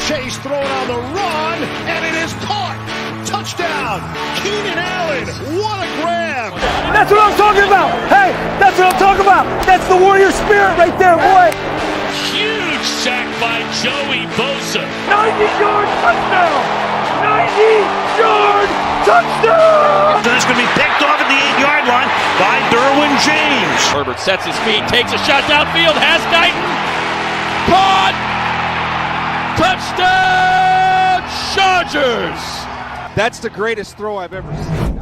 Chase throwing on the run, and it is caught. Touchdown, Keenan Allen. What a grab. That's what I'm talking about. Hey, that's what I'm talking about. That's the warrior spirit right there, boy. Huge sack by Joey Bosa. 90-yard touchdown. 90-yard touchdown. It's going to be picked off at the 8-yard line by Derwin James. Herbert sets his feet, takes a shot downfield, has Guyton. Caught. Touchdown, Chargers. That's the greatest throw I've ever seen.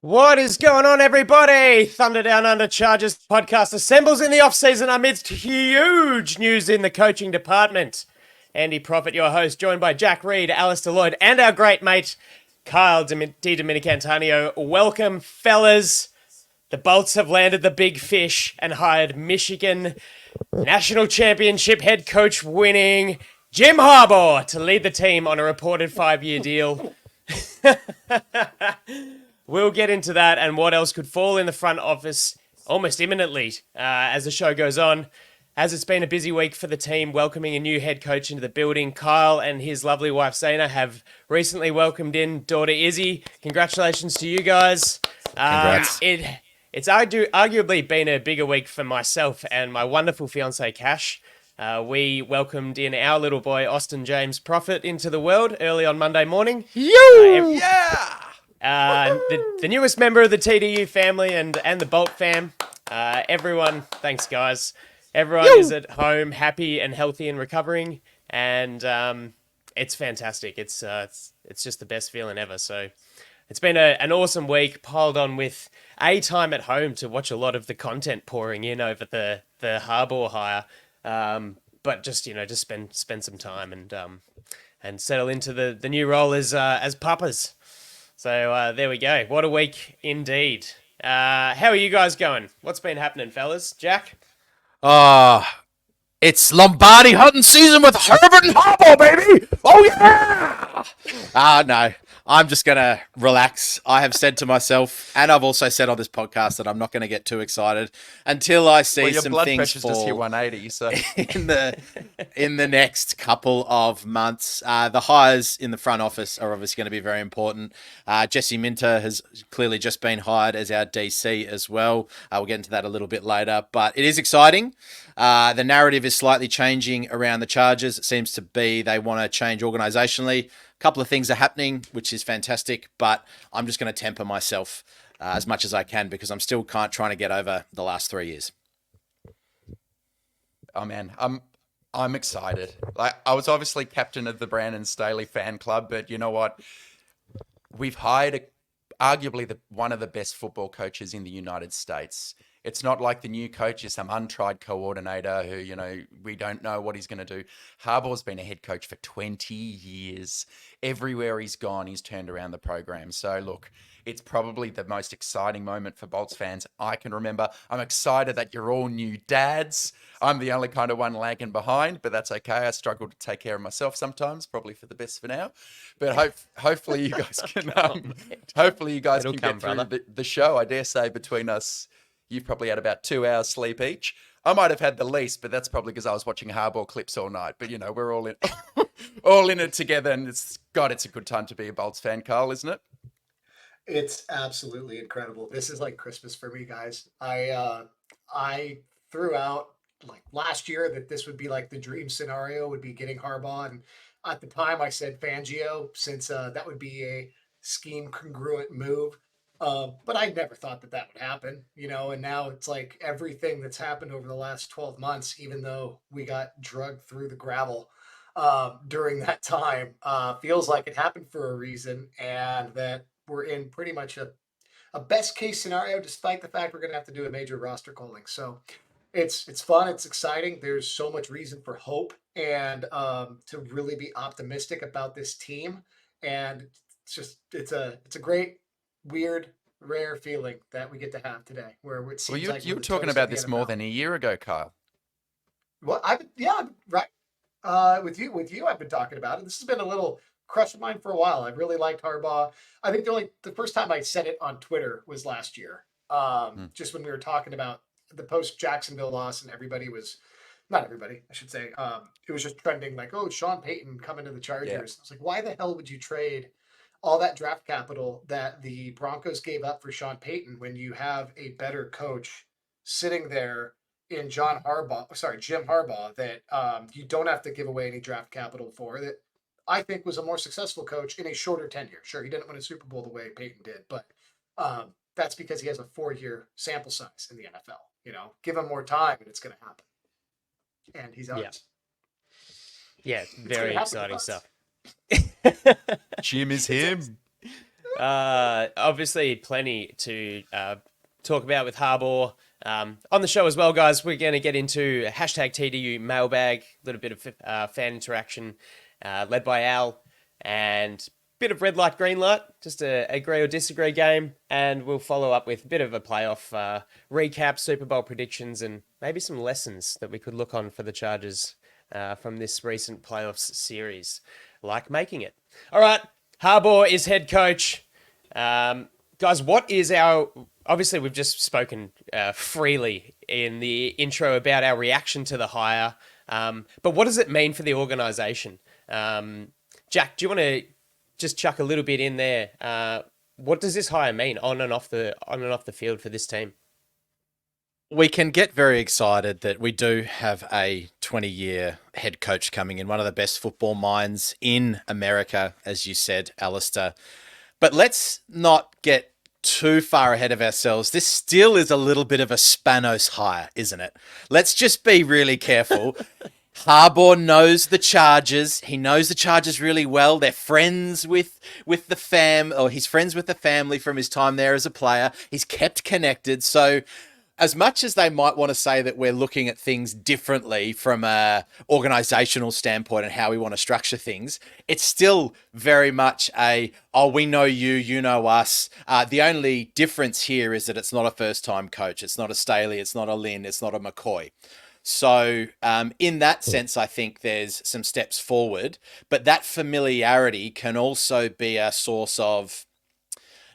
What is going on, everybody? Thunder Down Under Chargers podcast assembles in the off-season amidst huge news in the coaching department. Andy Prophet, your host, joined by Jack Reed, Alistair Lloyd, and our great mate, Kyle Dominicantonio. Welcome, fellas. The Bolts have landed the big fish and hired Michigan National Championship head coach winning Jim Harbaugh to lead the team on a reported 5-year deal. We'll get into that and what else could fall in the front office almost imminently as the show goes on. As it's been a busy week for the team welcoming a new head coach into the building, Kyle and his lovely wife Sana have recently welcomed in daughter Izzy. Congratulations to you guys. Congrats. It's arguably been a bigger week for myself and my wonderful fiancée Cash. We welcomed in our little boy Austin James Prophet into the world early on Monday morning. Yeah! The newest member of the TDU family and the Bolt fam. Everyone, thanks guys. Everyone is at home, happy and healthy and recovering, and it's fantastic. It's just the best feeling ever. So it's been an awesome week, piled on with a time at home to watch a lot of the content pouring in over the Harbaugh hire. But just spend some time and settle into the new role as papas. So there we go. What a week indeed. How are you guys going? What's been happening, fellas? Jack? It's Lombardi hunting season with Herbert and Harbaugh, baby! Oh, yeah! No, I'm just going to relax. I have said to myself, and I've also said on this podcast that I'm not going to get too excited until I see some things fall just hit 180, so in the next couple of months. The hires in the front office are obviously going to be very important. Jesse Minter has clearly just been hired as our DC as well. We'll get into that a little bit later, but it is exciting. The narrative is slightly changing around the Chargers. It seems to be they want to change organizationally. A couple of things are happening, which is fantastic, but I'm just going to temper myself as much as I can because I'm still trying to get over the last 3 years. oh man, I'm excited. Like, I was obviously captain of the Brandon Staley fan club, but you know what? We've hired arguably one of the best football coaches in the United States. It's not like the new coach is some untried coordinator who, we don't know what he's going to do. Harbaugh's been a head coach for 20 years. Everywhere he's gone, he's turned around the program. So look, it's probably the most exciting moment for Bolts fans I can remember. I'm excited that you're all new dads. I'm the only kind of one lagging behind, but that's okay. I struggle to take care of myself sometimes, probably for the best for now. But hopefully you guys can get through the show. I dare say between us, you've probably had about 2 hours sleep each. I might have had the least, but that's probably because I was watching Harbaugh clips all night. But we're all in, all in it together, and it's a good time to be a Bolts fan, Carl, isn't it? It's absolutely incredible. This is like Christmas for me, guys. I threw out like last year that this would be like the dream scenario would be getting Harbaugh, and at the time I said Fangio since that would be a scheme congruent move. But I never thought that would happen, and now it's like everything that's happened over the last 12 months, even though we got drugged through the gravel during that time, feels like it happened for a reason, and that we're in pretty much a best case scenario, despite the fact we're going to have to do a major roster culling. So it's fun. It's exciting. There's so much reason for hope and to really be optimistic about this team. And it's a great, weird, rare feeling that we get to have today, where it seems like you were talking about this more than a year ago, Kyle. Well, right. With you, I've been talking about it. This has been a little crush of mine for a while. I really liked Harbaugh. I think the first time I said it on Twitter was last year. Just when we were talking about the post Jacksonville loss, and everybody was, not everybody, I should say, it was just trending like, oh, Sean Payton coming to the Chargers. Yeah. I was like, why the hell would you trade all that draft capital that the Broncos gave up for Sean Payton when you have a better coach sitting there in Jim Harbaugh, that you don't have to give away any draft capital for, that I think was a more successful coach in a shorter tenure. Sure, he didn't win a Super Bowl the way Payton did, but that's because he has a 4-year sample size in the NFL. You know, give him more time and it's going to happen. And he's out. Yeah, very exciting stuff. Jim is him. Obviously, plenty to talk about with Harbaugh. On the show as well, guys, we're going to get into hashtag TDU mailbag, a little bit of fan interaction led by Al, and bit of red light, green light, just a agree or disagree game, and we'll follow up with a bit of a playoff recap, Super Bowl predictions, and maybe some lessons that we could look on for the Chargers from this recent playoffs series, like making it. All right, Harbaugh is head coach. Guys, what is our... Obviously, we've just spoken freely in the intro about our reaction to the hire, but what does it mean for the organization? Jack, do you want to just chuck a little bit in there? What does this hire mean on and off the field for this team? We can get very excited that we do have a 20-year head coach coming in, one of the best football minds in America, as you said, Alistair. But let's not get too far ahead of ourselves. This still is a little bit of a Spanos hire, isn't it? Let's just be really careful. Harbaugh knows the Chargers. He knows the Chargers really well. They're friends with the he's friends with the family from his time there as a player. He's kept connected. So as much as they might want to say that we're looking at things differently from a organizational standpoint and how we want to structure things, it's still very much we know you, you know us. The only difference here is that it's not a first-time coach. It's not a Staley. It's not a Lynn. It's not a McCoy. So in that sense, I think there's some steps forward, but that familiarity can also be a source of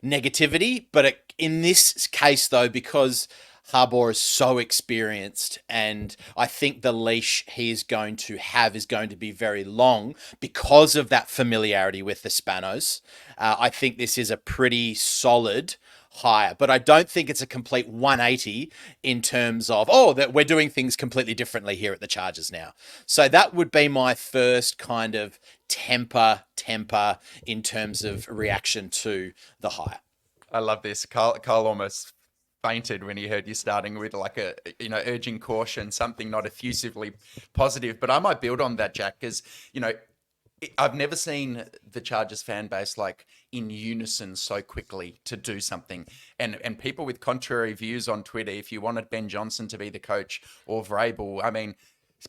negativity. But in this case, though, because Harbaugh is so experienced, and I think the leash he is going to have is going to be very long because of that familiarity with the Spanos. I think this is a pretty solid hire, but I don't think it's a complete 180 in terms of, that we're doing things completely differently here at the Chargers now. So that would be my first kind of temper in terms of reaction to the hire. I love this. Carl almost fainted when he heard you starting with like a, urging caution, something not effusively positive. But I might build on that, Jack, because, I've never seen the Chargers fan base like in unison so quickly to do something. And people with contrary views on Twitter, if you wanted Ben Johnson to be the coach or Vrabel, I mean,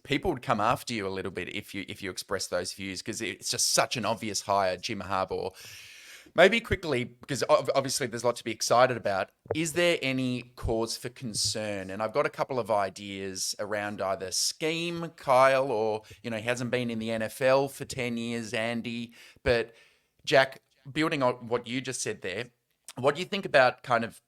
people would come after you a little bit if you express those views, because it's just such an obvious hire, Jim Harbaugh. Maybe quickly, because obviously there's a lot to be excited about, is there any cause for concern? And I've got a couple of ideas around either scheme, Kyle, or, he hasn't been in the NFL for 10 years, Andy. But Jack, building on what you just said there, what do you think about kind of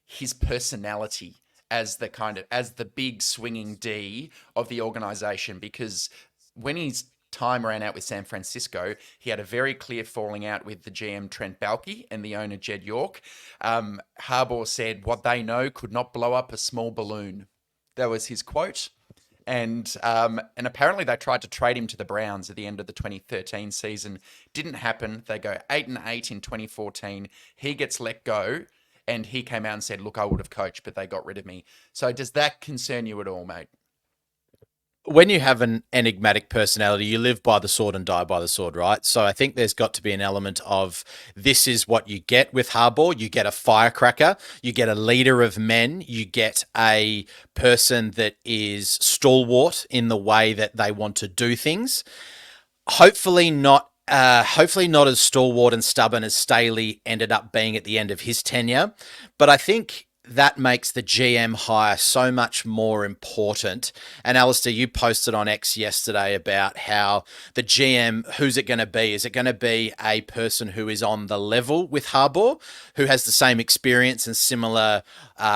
his personality as the big swinging D of the organization? Because when he's time ran out with San Francisco, he had a very clear falling out with the GM Trent Baalke and the owner Jed York. Harbaugh said, "What they know could not blow up a small balloon." That was his quote. And apparently they tried to trade him to the Browns at the end of the 2013 season. Didn't happen. They go 8-8 in 2014. He gets let go, and he came out and said, "Look, I would have coached, but they got rid of me." So does that concern you at all, mate? When you have an enigmatic personality, you live by the sword and die by the sword, right? So I think there's got to be an element of this is what you get with Harbaugh. You get a firecracker, you get a leader of men, you get a person that is stalwart in the way that they want to do things. Hopefully not as stalwart and stubborn as Staley ended up being at the end of his tenure. But I think that makes the GM hire so much more important. And Alistair, you posted on X yesterday about how the GM, who's it going to be? Is it going to be a person who is on the level with Harbaugh, who has the same experience and similar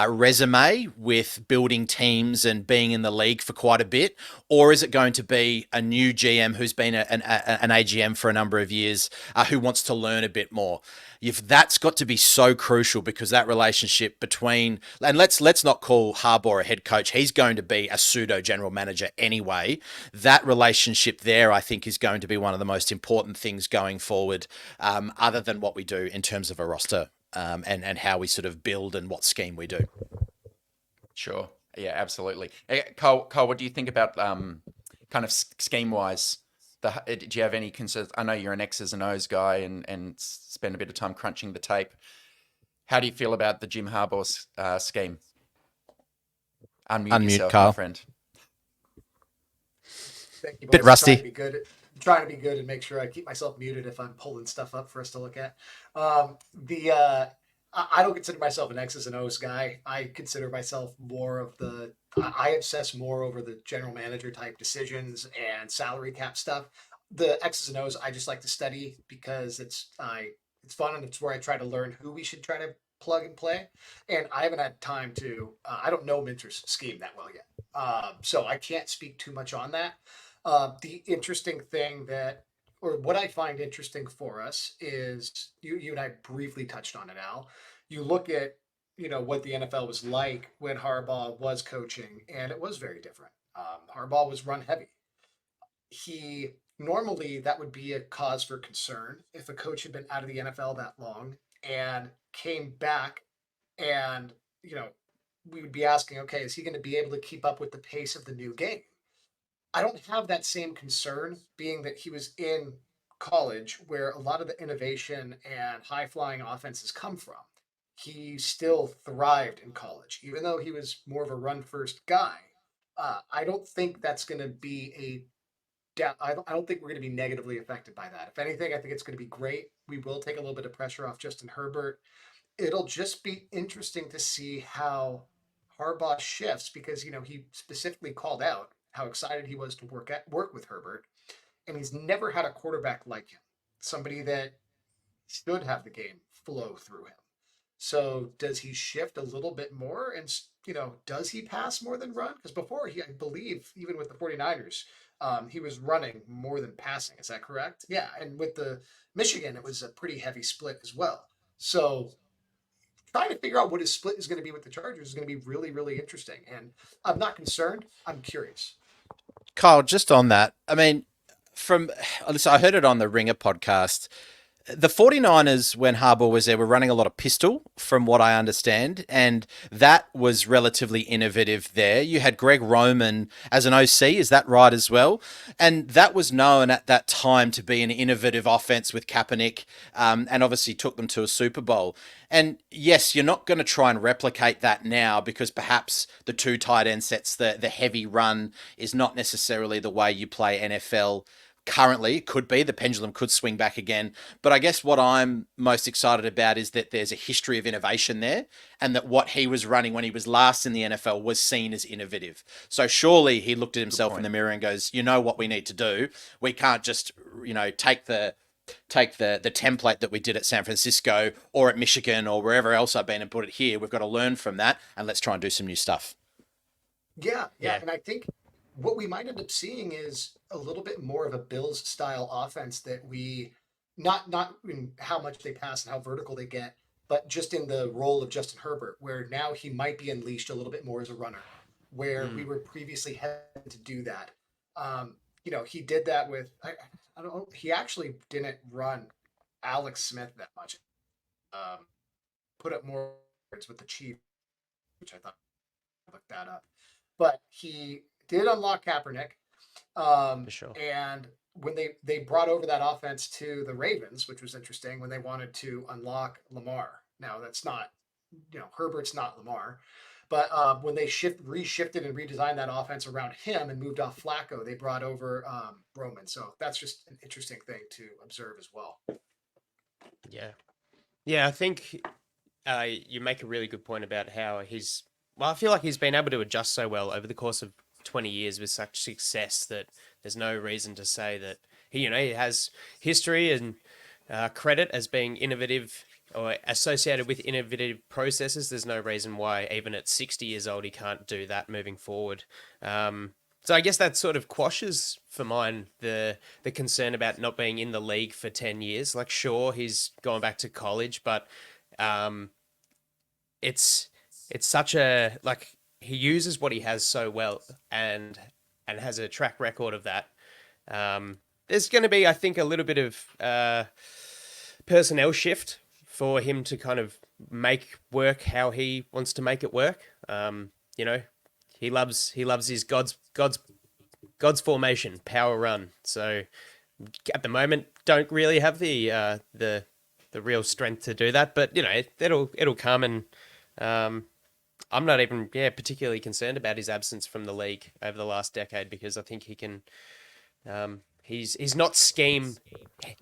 resume with building teams and being in the league for quite a bit? Or is it going to be a new GM who's been an AGM for a number of years who wants to learn a bit more? If that's got to be so crucial, because that relationship between, and let's not call Harbaugh a head coach, he's going to be a pseudo general manager anyway. That relationship there, I think, is going to be one of the most important things going forward, other than what we do in terms of a roster and how we sort of build and what scheme we do. Sure. Yeah, absolutely. Cole, what do you think about kind of scheme wise? Do you have any concerns? I know you're an X's and O's guy and spend a bit of time crunching the tape. How do you feel about the Jim Harbaugh scheme? Unmute yourself, Carl. my friend. Thank you, boys. Bit rusty. I'm trying to be good and make sure I keep myself muted if I'm pulling stuff up for us to look at. I don't consider myself an X's and O's guy. I consider myself more of I obsess more over the general manager type decisions and salary cap stuff. The X's and O's I just like to study because it's fun, and it's where I try to learn who we should try to plug and play. And I haven't had time to. I don't know Minter's scheme that well yet, so I can't speak too much on that. The interesting thing or what I find interesting for us is you and I briefly touched on it, Al. You look at what the NFL was like when Harbaugh was coaching, and it was very different. Harbaugh was run heavy. Normally that would be a cause for concern if a coach had been out of the NFL that long and came back, and we would be asking, okay, is he going to be able to keep up with the pace of the new game? I don't have that same concern, being that he was in college where a lot of the innovation and high flying offenses come from. He still thrived in college, even though he was more of a run first guy. I don't think that's going to be I don't think we're going to be negatively affected by that. If anything, I think it's going to be great. We will take a little bit of pressure off Justin Herbert. It'll just be interesting to see how Harbaugh shifts, because he specifically called out how excited he was to work with Herbert, and he's never had a quarterback like him, somebody that should have the game flow through him. So does he shift a little bit more, and does he pass more than run? Because before, I believe, even with the 49ers, he was running more than passing. Is that correct? Yeah, and with the Michigan, it was a pretty heavy split as well. So trying to figure out what his split is going to be with the Chargers is going to be really, really interesting. And I'm not concerned. I'm curious. Kyle, just on that, I mean, I heard it on the Ringer podcast. The 49ers, when Harbaugh was there, were running a lot of pistol, from what I understand, and that was relatively innovative there. You had Greg Roman as an OC, is that right as well? And that was known at that time to be an innovative offense with Kaepernick, and obviously took them to a Super Bowl. And yes, you're not going to try and replicate that now, because perhaps the two tight end sets, the heavy run is not necessarily the way you play NFL currently. It could be, the pendulum could swing back again, but I guess what I'm most excited about is that there's a history of innovation there, and that what he was running when he was last in the NFL was seen as innovative. So surely he looked at himself in the mirror and goes, what we need to do? We can't just take the template that we did at San Francisco or at Michigan or wherever else I've been and put it here. We've got to learn from that, and let's try and do some new stuff. Yeah. And I think what we might end up seeing is a little bit more of a Bills style offense, that we not in how much they pass and how vertical they get, but just in the role of Justin Herbert, where now he might be unleashed a little bit more as a runner, where we were previously hesitant to do that. He did that with, I don't know, he actually didn't run Alex Smith that much. Put up more with the Chiefs, which I thought I looked that up. But he did unlock Kaepernick. For sure. And when they brought over that offense to the Ravens, which was interesting, when they wanted to unlock Lamar. Now, that's not, Herbert's not Lamar. But when they reshifted and redesigned that offense around him and moved off Flacco, they brought over Roman. So that's just an interesting thing to observe as well. Yeah, I think you make a really good point about how I feel like he's been able to adjust so well over the course of 20 years with such success that there's no reason to say that he has history and credit as being innovative or associated with innovative processes, there's no reason why even at 60 years old he can't do that moving forward. So I guess that sort of quashes for mine the concern about not being in the league for 10 years. Like, sure, he's gone back to college, but it's such a, like, he uses what he has so well and has a track record of that. There's going to be, I think, a little bit of personnel shift for him to kind of make work how he wants to make it work. You know, he loves his God's formation, power run. So at the moment, don't really have the real strength to do that. But you know, it'll come, and I'm not even particularly concerned about his absence from the league over the last decade, because I think he can. He's not scheme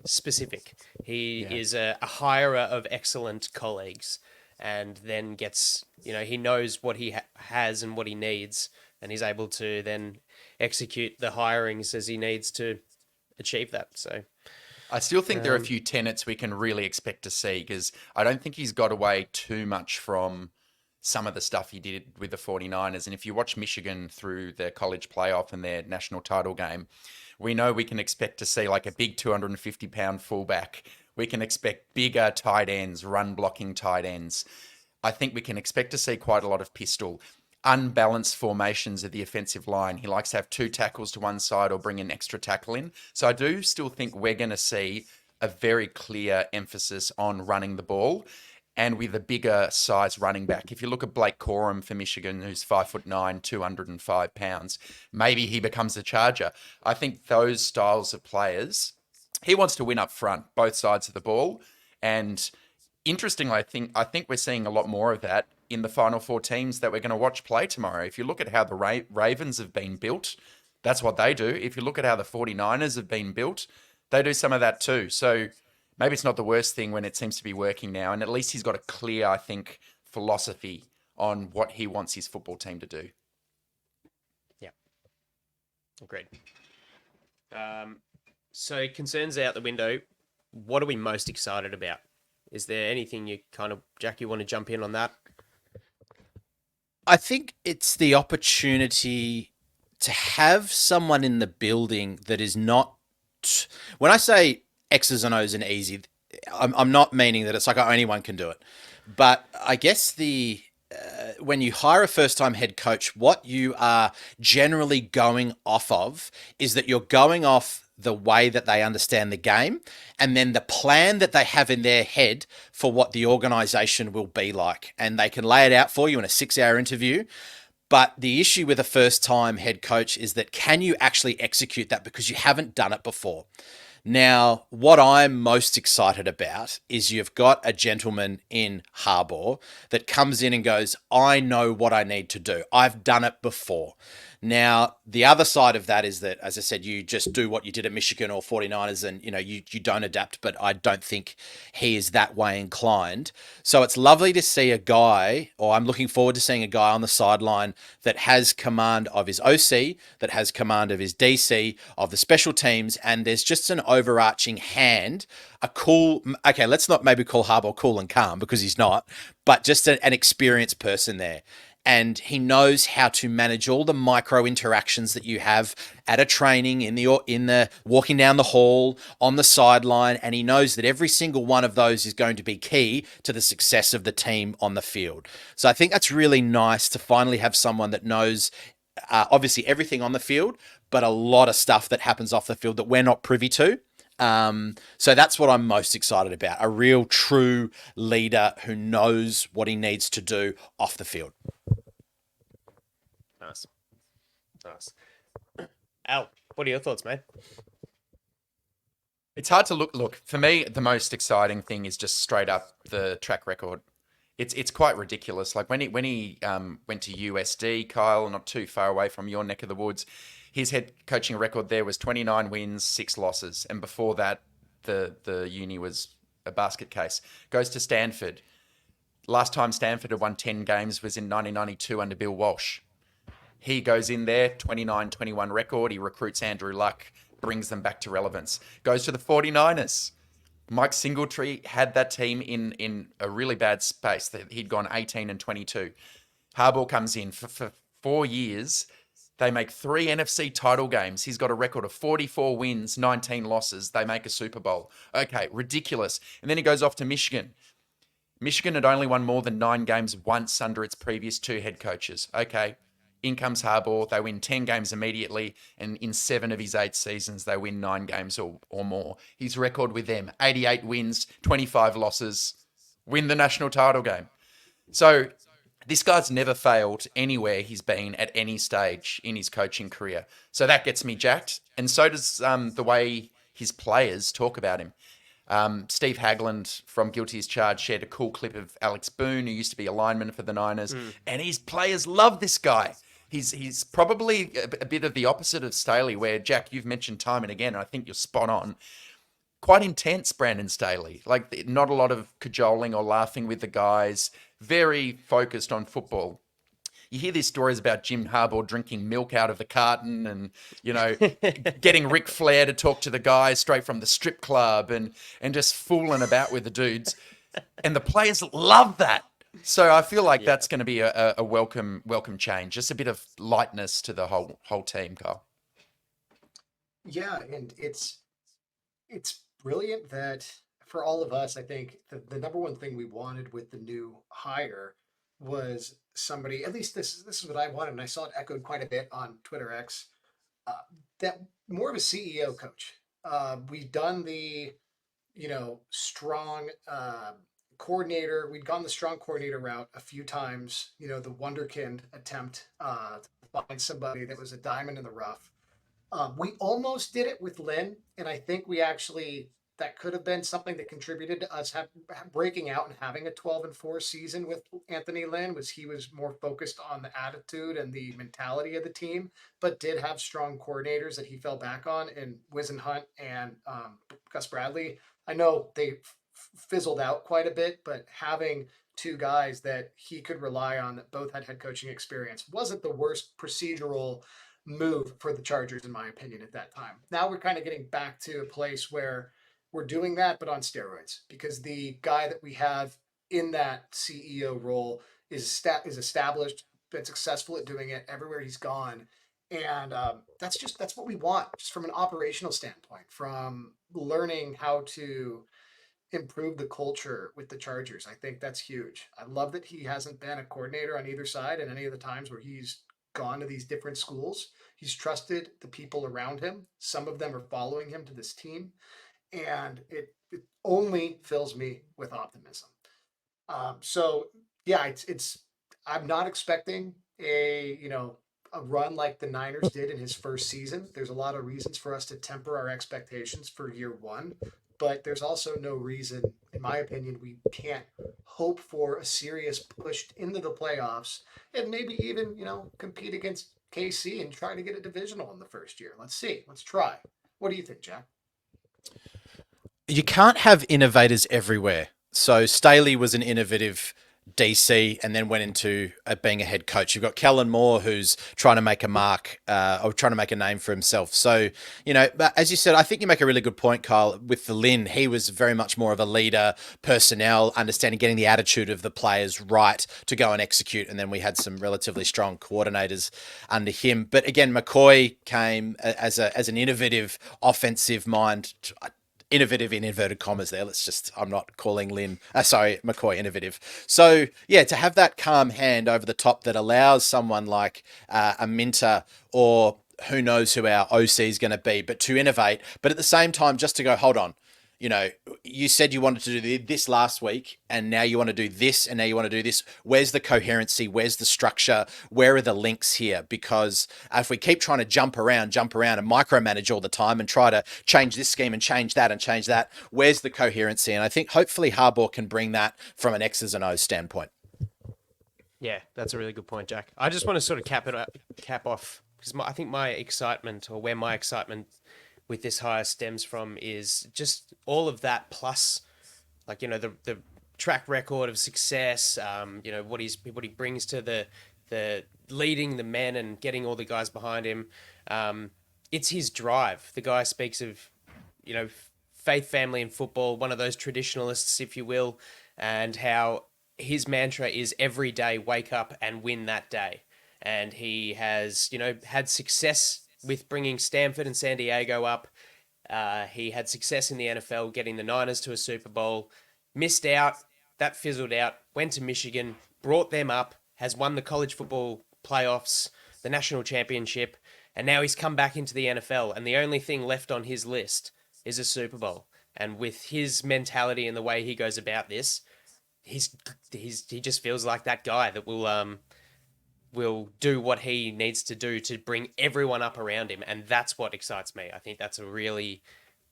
specific. He is a hirer of excellent colleagues, and then gets, you know, he knows what he has and what he needs, and he's able to then execute the hirings as he needs to achieve that. So I still think there are a few tenets we can really expect to see, because I don't think he's got away too much from some of the stuff he did with the 49ers. And if you watch Michigan through their college playoff and their national title game, we know we can expect to see like a big 250-pound fullback. We can expect bigger tight ends, run-blocking tight ends. I think we can expect to see quite a lot of pistol, unbalanced formations of the offensive line. He likes to have 2 tackles to one side or bring an extra tackle in. So I do still think we're going to see a very clear emphasis on running the ball, and with a bigger size running back. If you look at Blake Corum for Michigan, who's 5'9", 205 pounds, maybe he becomes a charger. I think those styles of players, he wants to win up front, both sides of the ball. And interestingly, I think we're seeing a lot more of that in the final 4 teams that we're going to watch play tomorrow. If you look at how the Ravens have been built, that's what they do. If you look at how the 49ers have been built, they do some of that too. So maybe it's not the worst thing when it seems to be working now. And at least he's got a clear, I think, philosophy on what he wants his football team to do. Yeah. Agreed. So concerns out the window. What are we most excited about? Is there anything you kind of, Jack, you want to jump in on that? I think it's the opportunity to have someone in the building that is not, when I say X's and O's and easy, I'm not meaning that it's like anyone can do it. But I guess when you hire a first-time head coach, what you are generally going off of is that you're going off the way that they understand the game, and then the plan that they have in their head for what the organization will be like. And they can lay it out for you in a 6-hour interview. But the issue with a first-time head coach is that, can you actually execute that, because you haven't done it before? Now, what I'm most excited about is you've got a gentleman in Harbaugh that comes in and goes, I know what I need to do. I've done it before. Now, the other side of that is that, as I said, you just do what you did at Michigan or 49ers, and you don't adapt, but I don't think he is that way inclined. So it's lovely to see a guy, or I'm looking forward to seeing a guy on the sideline that has command of his OC, that has command of his DC, of the special teams, and there's just an overarching hand, okay, let's not maybe call Harbaugh cool and calm, because he's not, but just an experienced person there. And he knows how to manage all the micro interactions that you have at a training, in the walking down the hall, on the sideline, and he knows that every single one of those is going to be key to the success of the team on the field. So I think that's really nice to finally have someone that knows obviously everything on the field, but a lot of stuff that happens off the field that we're not privy to. So that's what I'm most excited about, a real true leader who knows what he needs to do off the field. Nice. Al, what are your thoughts, mate? It's hard to look. For me, the most exciting thing is just straight up the track record. It's quite ridiculous. Like when he went to USD, Kyle, not too far away from your neck of the woods, his head coaching record there was 29 wins, 6 losses. And before that, the uni was a basket case. Goes to Stanford. Last time Stanford had won 10 games was in 1992 under Bill Walsh. He goes in there, 29-21 record. He recruits Andrew Luck, brings them back to relevance. Goes to the 49ers. Mike Singletary had that team in a really bad space. He'd gone 18-22. Harbaugh comes in for 4 years. They make 3 NFC title games. He's got a record of 44 wins, 19 losses. They make a Super Bowl. Okay, ridiculous. And then he goes off to Michigan. Michigan had only won more than 9 games once under its previous 2 head coaches. Okay, in comes Harbaugh. They win 10 games immediately, and in 7 of his 8 seasons, they win 9 games or more. His record with them, 88 wins, 25 losses, win the national title game. So this guy's never failed anywhere he's been at any stage in his coaching career. So that gets me jacked. And so does the way his players talk about him. Steve Hagland from Guilty as Charged shared a cool clip of Alex Boone, who used to be a lineman for the Niners. And his players love this guy. He's probably a bit of the opposite of Staley, where, Jack, you've mentioned time and again, and I think you're spot on. Quite intense, Brandon Staley. Like, not a lot of cajoling or laughing with the guys. Very focused on football. You hear these stories about Jim Harbaugh drinking milk out of the carton and, getting Ric Flair to talk to the guys straight from the strip club and just fooling about with the dudes. And the players love that. So I feel like that's going to be a welcome change. Just a bit of lightness to the whole team, Kyle. Yeah, and it's brilliant that for all of us, I think the number one thing we wanted with the new hire was somebody, at least this is what I wanted, and I saw it echoed quite a bit on Twitter X, that more of a CEO coach. We've done the, strong coordinator. We'd gone the strong coordinator route a few times, the wonderkind attempt to find somebody that was a diamond in the rough. We almost did it with Lynn, and I think that could have been something that contributed to us breaking out and having a 12-4 season with Anthony Lynn. He was more focused on the attitude and the mentality of the team, but did have strong coordinators that he fell back on in Wisenhunt and Gus Bradley. I know they fizzled out quite a bit, but having 2 guys that he could rely on that both had head coaching experience wasn't the worst procedural move for the Chargers, in my opinion, at that time. Now we're kind of getting back to a place where we're doing that, but on steroids, because the guy that we have in that CEO role is established, been successful at doing it everywhere he's gone. And that's what we want, just from an operational standpoint, from learning how to improve the culture with the Chargers. I think that's huge. I love that he hasn't been a coordinator on either side at any of the times where he's gone to these different schools. He's trusted the people around him. Some of them are following him to this team. And it only fills me with optimism. I'm not expecting a run like the Niners did in his first season. There's a lot of reasons for us to temper our expectations for year one, but there's also no reason, in my opinion, we can't hope for a serious push into the playoffs and maybe even, compete against KC and try to get a divisional in the first year. Let's see. Let's try. What do you think, Jack? You can't have innovators everywhere. So Staley was an innovative DC and then went into being a head coach. You've got Kellen Moore, who's trying to make a mark or trying to make a name for himself. So, but as you said, I think you make a really good point, Kyle. With the Lynn, he was very much more of a leader, personnel, understanding, getting the attitude of the players right to go and execute. And then we had some relatively strong coordinators under him. But again, McCoy came as an innovative offensive mind. Innovative in inverted commas there. I'm not calling McCoy innovative. So yeah, to have that calm hand over the top that allows someone like a Minter or who knows who our OC is going to be, but to innovate, but at the same time, just to go, hold on, you said you wanted to do this last week and now you want to do this and now you want to do this. Where's the coherency? Where's the structure? Where are the links here? Because if we keep trying to jump around and micromanage all the time and try to change this scheme and change that, where's the coherency? And I think hopefully Harbaugh can bring that from an X's and O's standpoint. Yeah, that's a really good point, Jack. I just want to sort of cap off, because I think my excitement with this hire stems from is just all of that, plus the track record of success, what he brings to the leading the men and getting all the guys behind him. It's his drive. The guy speaks of faith family in football, one of those traditionalists, if you will, and how his mantra is every day wake up and win that day. And he has, had success with bringing Stanford and San Diego up. He had success in the NFL, getting the Niners to a Super Bowl, missed out, that fizzled out, went to Michigan, brought them up, has won the college football playoffs, the national championship, and now he's come back into the NFL, and the only thing left on his list is a Super Bowl. And with his mentality and the way he goes about this, he just feels like that guy that will do what he needs to do to bring everyone up around him, and that's what excites me. I think that's a really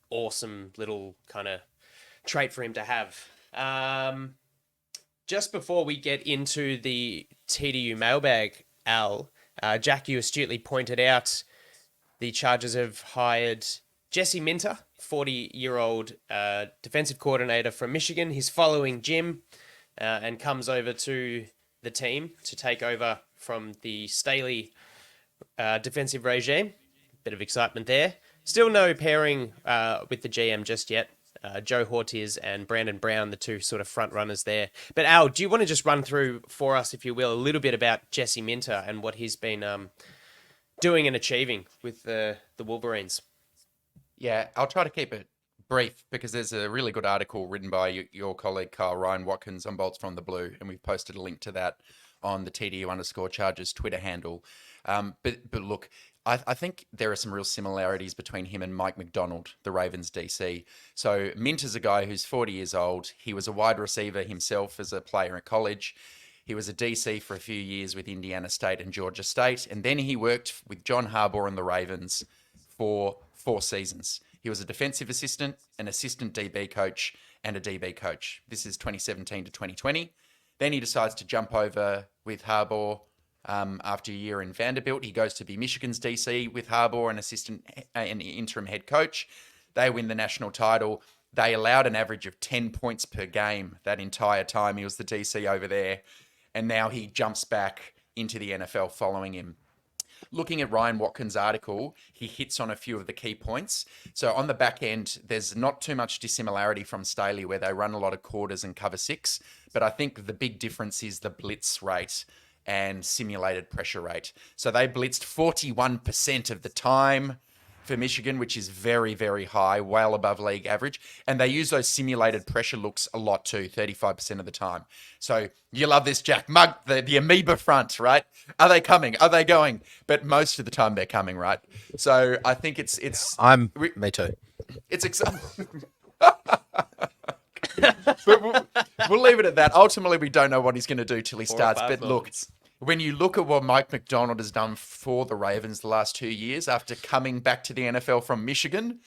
awesome little kind of trait for him to have. Just before we get into the TDU mailbag, Al, Jack, you astutely pointed out the Chargers have hired Jesse Minter, 40-year-old defensive coordinator from Michigan. He's following Jim and comes over to the team to take over from the Staley defensive regime. Bit of excitement there. Still no pairing with the GM just yet. Joe Hortiz and Brandon Brown, the two sort of front runners there. But Al, do you want to just run through for us, if you will, a little bit about Jesse Minter and what he's been doing and achieving with the Wolverines? Yeah, I'll try to keep it brief because there's a really good article written by your colleague Carl Ryan Watkins on Bolts from the Blue, and we've posted a link to that on the TDU_Chargers Twitter handle. But look, I think there are some real similarities between him and Mike McDonald, the Ravens DC. So Minter's a guy who's 40 years old. He was a wide receiver himself as a player in college. He was a DC for a few years with Indiana State and Georgia State. And then he worked with John Harbaugh and the Ravens for 4 seasons. He was a defensive assistant, an assistant DB coach, and a DB coach. This is 2017 to 2020. Then he decides to jump over with Harbaugh after a year in Vanderbilt. He goes to be Michigan's DC with Harbaugh, an assistant and interim head coach. They win the national title. They allowed an average of 10 points per game that entire time he was the DC over there. And now he jumps back into the NFL following him. Looking at Ryan Watkins' article, he hits on a few of the key points. So on the back end, there's not too much dissimilarity from Staley, where they run a lot of quarters and cover 6. But I think the big difference is the blitz rate and simulated pressure rate. So they blitzed 41% of the time for Michigan, which is very, very high, well above league average. And they use those simulated pressure looks a lot too, 35% of the time. So you love this, Jack. Mug, the amoeba front, right? Are they coming? Are they going? But most of the time they're coming, right? So I think it's me too. It's exciting. But we'll leave it at that. Ultimately, we don't know what he's going to do till he starts. But look, when you look at what Mike McDonald has done for the Ravens the last 2 years after coming back to the NFL from Michigan,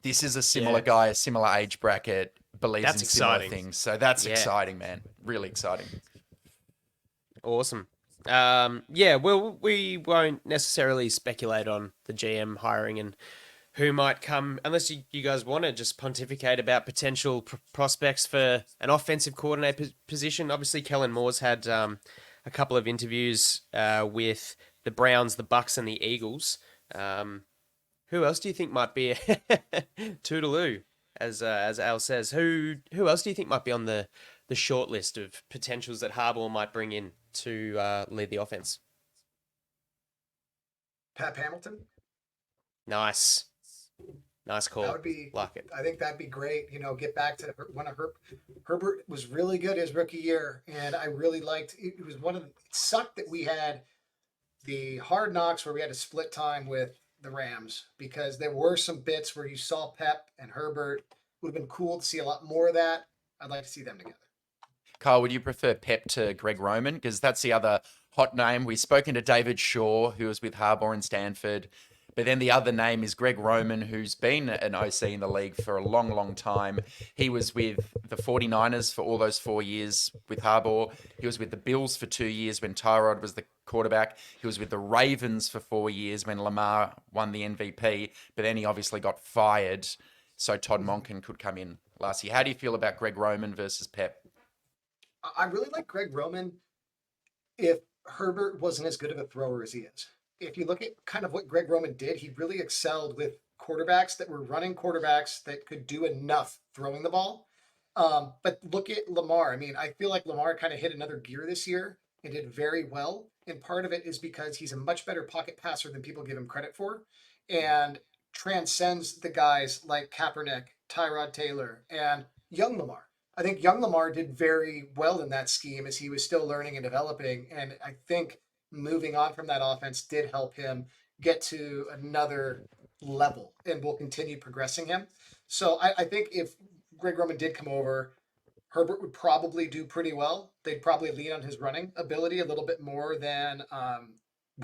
this is a similar guy, a similar age bracket, believes in similar things. So that's exciting, man. Really exciting. Awesome. Well, we won't necessarily speculate on the GM hiring and who might come, unless you guys want to just pontificate about potential prospects for an offensive coordinator position. Obviously, Kellen Moore's had a couple of interviews with the Browns, the Bucks, and the Eagles. Who else do you think might be Toodaloo, as Al says? Who else do you think might be on the short list of potentials that Harbaugh might bring in to lead the offense? Pat Hamilton. Nice call. That would be, like it. I think that'd be great. Get back to one of Herbert was really good his rookie year, and I really liked. It was it sucked that we had the Hard Knocks where we had to split time with the Rams, because there were some bits where you saw Pep and Herbert. Would have been cool to see a lot more of that. I'd like to see them together. Carl, would you prefer Pep to Greg Roman? Because that's the other hot name. We've spoken to David Shaw, who was with Harbaugh in Stanford. But then the other name is Greg Roman, who's been an OC in the league for a long, long time. He was with the 49ers for all those 4 years with Harbaugh. He was with the Bills for 2 years when Tyrod was the quarterback. He was with the Ravens for 4 years when Lamar won the MVP. But then he obviously got fired, so Todd Monken could come in last year. How do you feel about Greg Roman versus Pep? I really like Greg Roman if Herbert wasn't as good of a thrower as he is. If you look at kind of what Greg Roman did, he really excelled with quarterbacks that were running quarterbacks that could do enough throwing the ball. But look at Lamar. I mean, I feel like Lamar kind of hit another gear this year and did very well. And part of it is because he's a much better pocket passer than people give him credit for, and transcends the guys like Kaepernick, Tyrod Taylor, and young Lamar. I think young Lamar did very well in that scheme as he was still learning and developing. And I think moving on from that offense did help him get to another level and will continue progressing him. So I think if Greg Roman did come over, Herbert would probably do pretty well. They'd probably lean on his running ability a little bit more than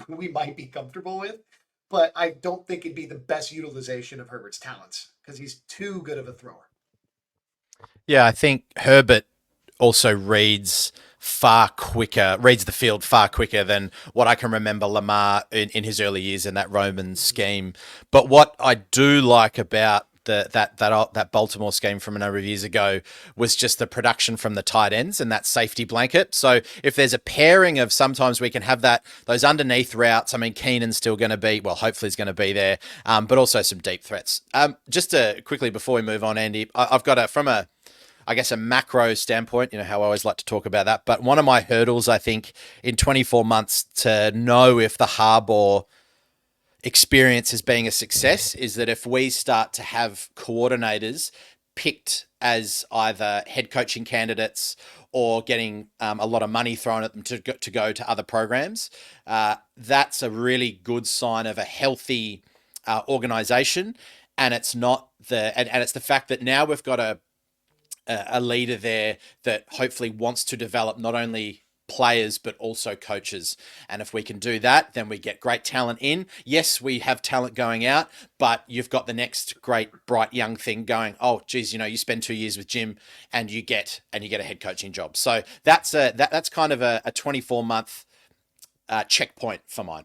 we might be comfortable with. But I don't think it'd be the best utilization of Herbert's talents because he's too good of a thrower. Yeah, I think Herbert also reads the field far quicker than what I can remember Lamar in his early years in that Roman scheme. But what I do like about that Baltimore scheme from a number of years ago was just the production from the tight ends and that safety blanket. So if there's a pairing of, sometimes we can have those underneath routes. I mean, Keenan's still going to be, well, hopefully he's going to be there, but also some deep threats. Just to quickly, before we move on, Andy, I've got from a macro standpoint, how I always like to talk about that. But one of my hurdles, I think, in 24 months to know if the Harbaugh experience as being a success is that if we start to have coordinators picked as either head coaching candidates or getting a lot of money thrown at them to go to other programs, that's a really good sign of a healthy organization. And it's not and it's the fact that now we've got a leader there that hopefully wants to develop not only players but also coaches. And if we can do that, then we get great talent in. Yes, we have talent going out, but you've got the next great bright young thing going, oh geez, you spend 2 years with Jim and you get a head coaching job. So that's kind of a 24-month checkpoint for mine.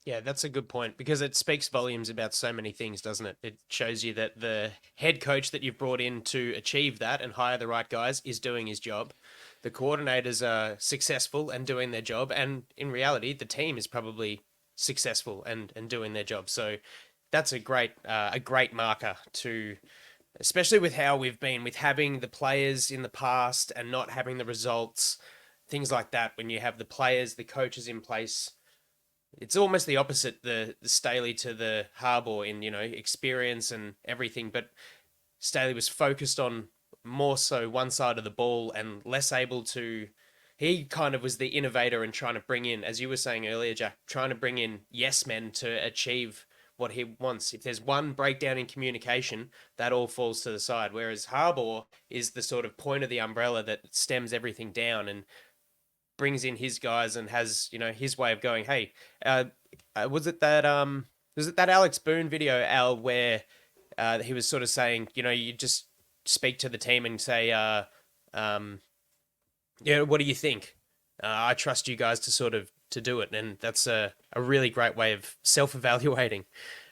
Yeah, that's a good point because it speaks volumes about so many things, doesn't it? It shows you that the head coach that you've brought in to achieve that and hire the right guys is doing his job. The coordinators are successful and doing their job. And in reality, the team is probably successful and doing their job. So that's a great marker to, especially with how we've been with having the players in the past and not having the results, things like that. When you have the players, the coaches in place, it's almost the opposite, the Staley to the Harbaugh in, experience and everything. But Staley was focused on more so one side of the ball and less able to, he kind of was the innovator and trying to bring in, as you were saying earlier, Jack, trying to bring in yes men to achieve what he wants. If there's one breakdown in communication, that all falls to the side. Whereas Harbaugh is the sort of point of the umbrella that stems everything down and brings in his guys and has, his way of going, hey, was it that Alex Boone video, Al, where he was sort of saying, you just speak to the team and say, what do you think? I trust you guys to do it. And that's a really great way of self-evaluating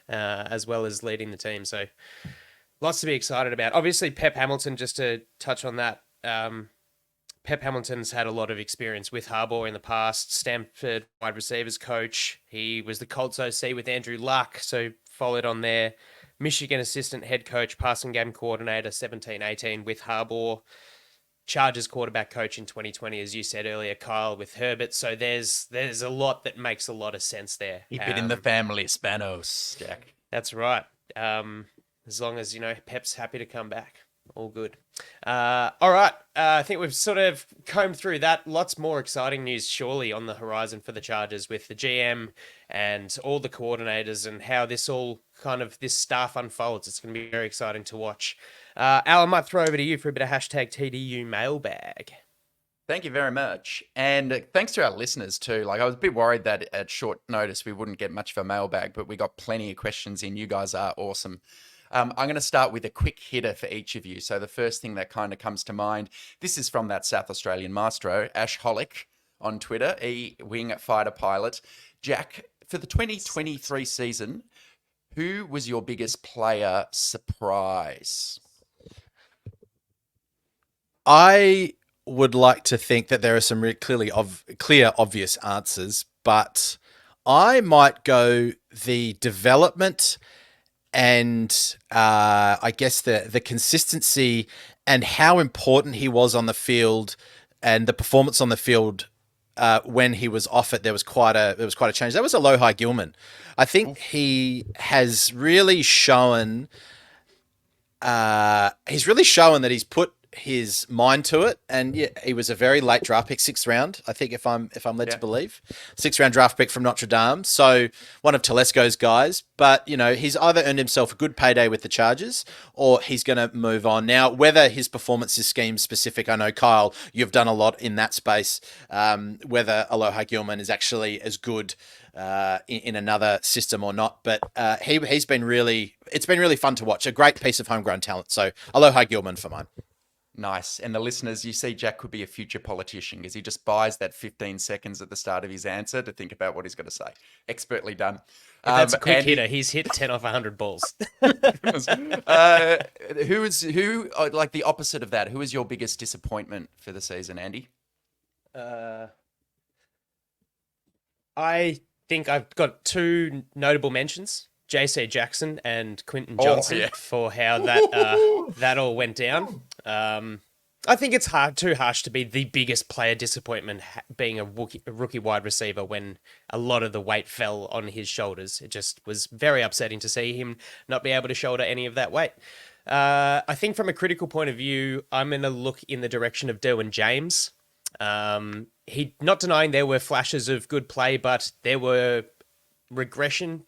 as well as leading the team. So lots to be excited about. Obviously, Pep Hamilton, just to touch on that, Pep Hamilton's had a lot of experience with Harbaugh in the past. Stanford wide receivers coach. He was the Colts OC with Andrew Luck, so followed on there. Michigan assistant head coach, passing game coordinator, 17-18 with Harbaugh. Chargers quarterback coach in 2020, as you said earlier, Kyle, with Herbert. So there's a lot that makes a lot of sense there. Keep it in the family, Spanos, Jack. That's right. As long as, Pep's happy to come back. All good. All right. I think we've sort of combed through that. Lots more exciting news surely on the horizon for the Chargers with the GM and all the coordinators and how this staff unfolds. It's going to be very exciting to watch. Al, I might throw over to you for a bit of hashtag TDU mailbag. Thank you very much. And thanks to our listeners too. I was a bit worried that at short notice we wouldn't get much of a mailbag, but we got plenty of questions in. You guys are awesome. I'm going to start with a quick hitter for each of you. So the first thing that kind of comes to mind, this is from that South Australian maestro, Ash Holick on Twitter, E-Wing Fighter Pilot. Jack, for the 2023 season, who was your biggest player surprise? I would like to think that there are some clear, obvious answers, but I might go the development and I guess the consistency and how important he was on the field and the performance on the field when he was off it, there was quite a change. That was Aloha Gilman. I think he has really shown. He's really shown that he's put his mind to it, and yeah, he was a very late draft pick, 6th round, I think, if I'm led to believe, 6th round draft pick from Notre Dame. So one of Telesco's guys, but he's either earned himself a good payday with the Chargers, or he's going to move on. Now, whether his performance is scheme specific, I know Kyle, you've done a lot in that space. Whether Aloha Gilman is actually as good in another system or not, but it's been really fun to watch. A great piece of homegrown talent. So Aloha Gilman for mine. Nice. And the listeners, you see Jack could be a future politician because he just buys that 15 seconds at the start of his answer to think about what he's going to say. Expertly done. If that's a quick hitter. He's hit 10 off 100 balls. Who, like the opposite of that, who is your biggest disappointment for the season, Andy? I think I've got 2 notable mentions. JC Jackson and Quinton Johnson for how that all went down. I think it's too harsh to be the biggest player disappointment being a rookie wide receiver when a lot of the weight fell on his shoulders. It just was very upsetting to see him not be able to shoulder any of that weight. I think from a critical point of view, I'm going to look in the direction of Derwin James. He not denying there were flashes of good play, but there was regression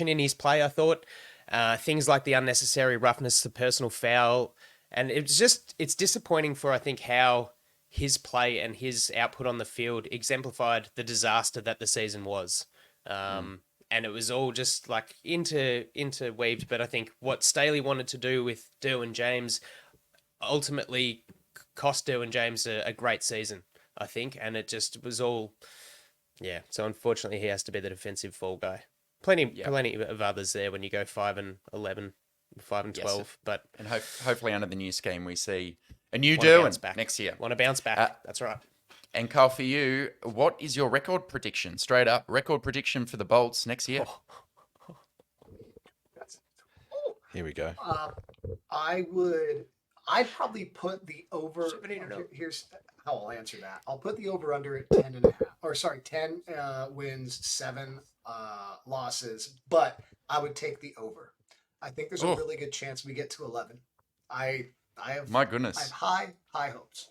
in his play, I thought. Things like the unnecessary roughness, the personal foul. And it's disappointing for, I think, how his play and his output on the field exemplified the disaster that the season was. And it was all just like interweaved. But I think what Staley wanted to do with Derwin James ultimately cost Derwin James a great season, I think. And it just was all... Yeah, so unfortunately he has to be the defensive fall guy. Plenty of others there when you go 5-11, 5-12, Yes. but And hopefully under the new scheme we see a new Derwin next year. Want to bounce back? That's right. And Kyle, for you, what is your record prediction? Straight up, record prediction for the Bolts next year? Here we go. I'd probably put the over. Here's how I'll answer that. I'll put the over under at 10 wins, 7 losses, but I would take the over. I think there's a really good chance we get to 11. I have, my goodness. I have high hopes.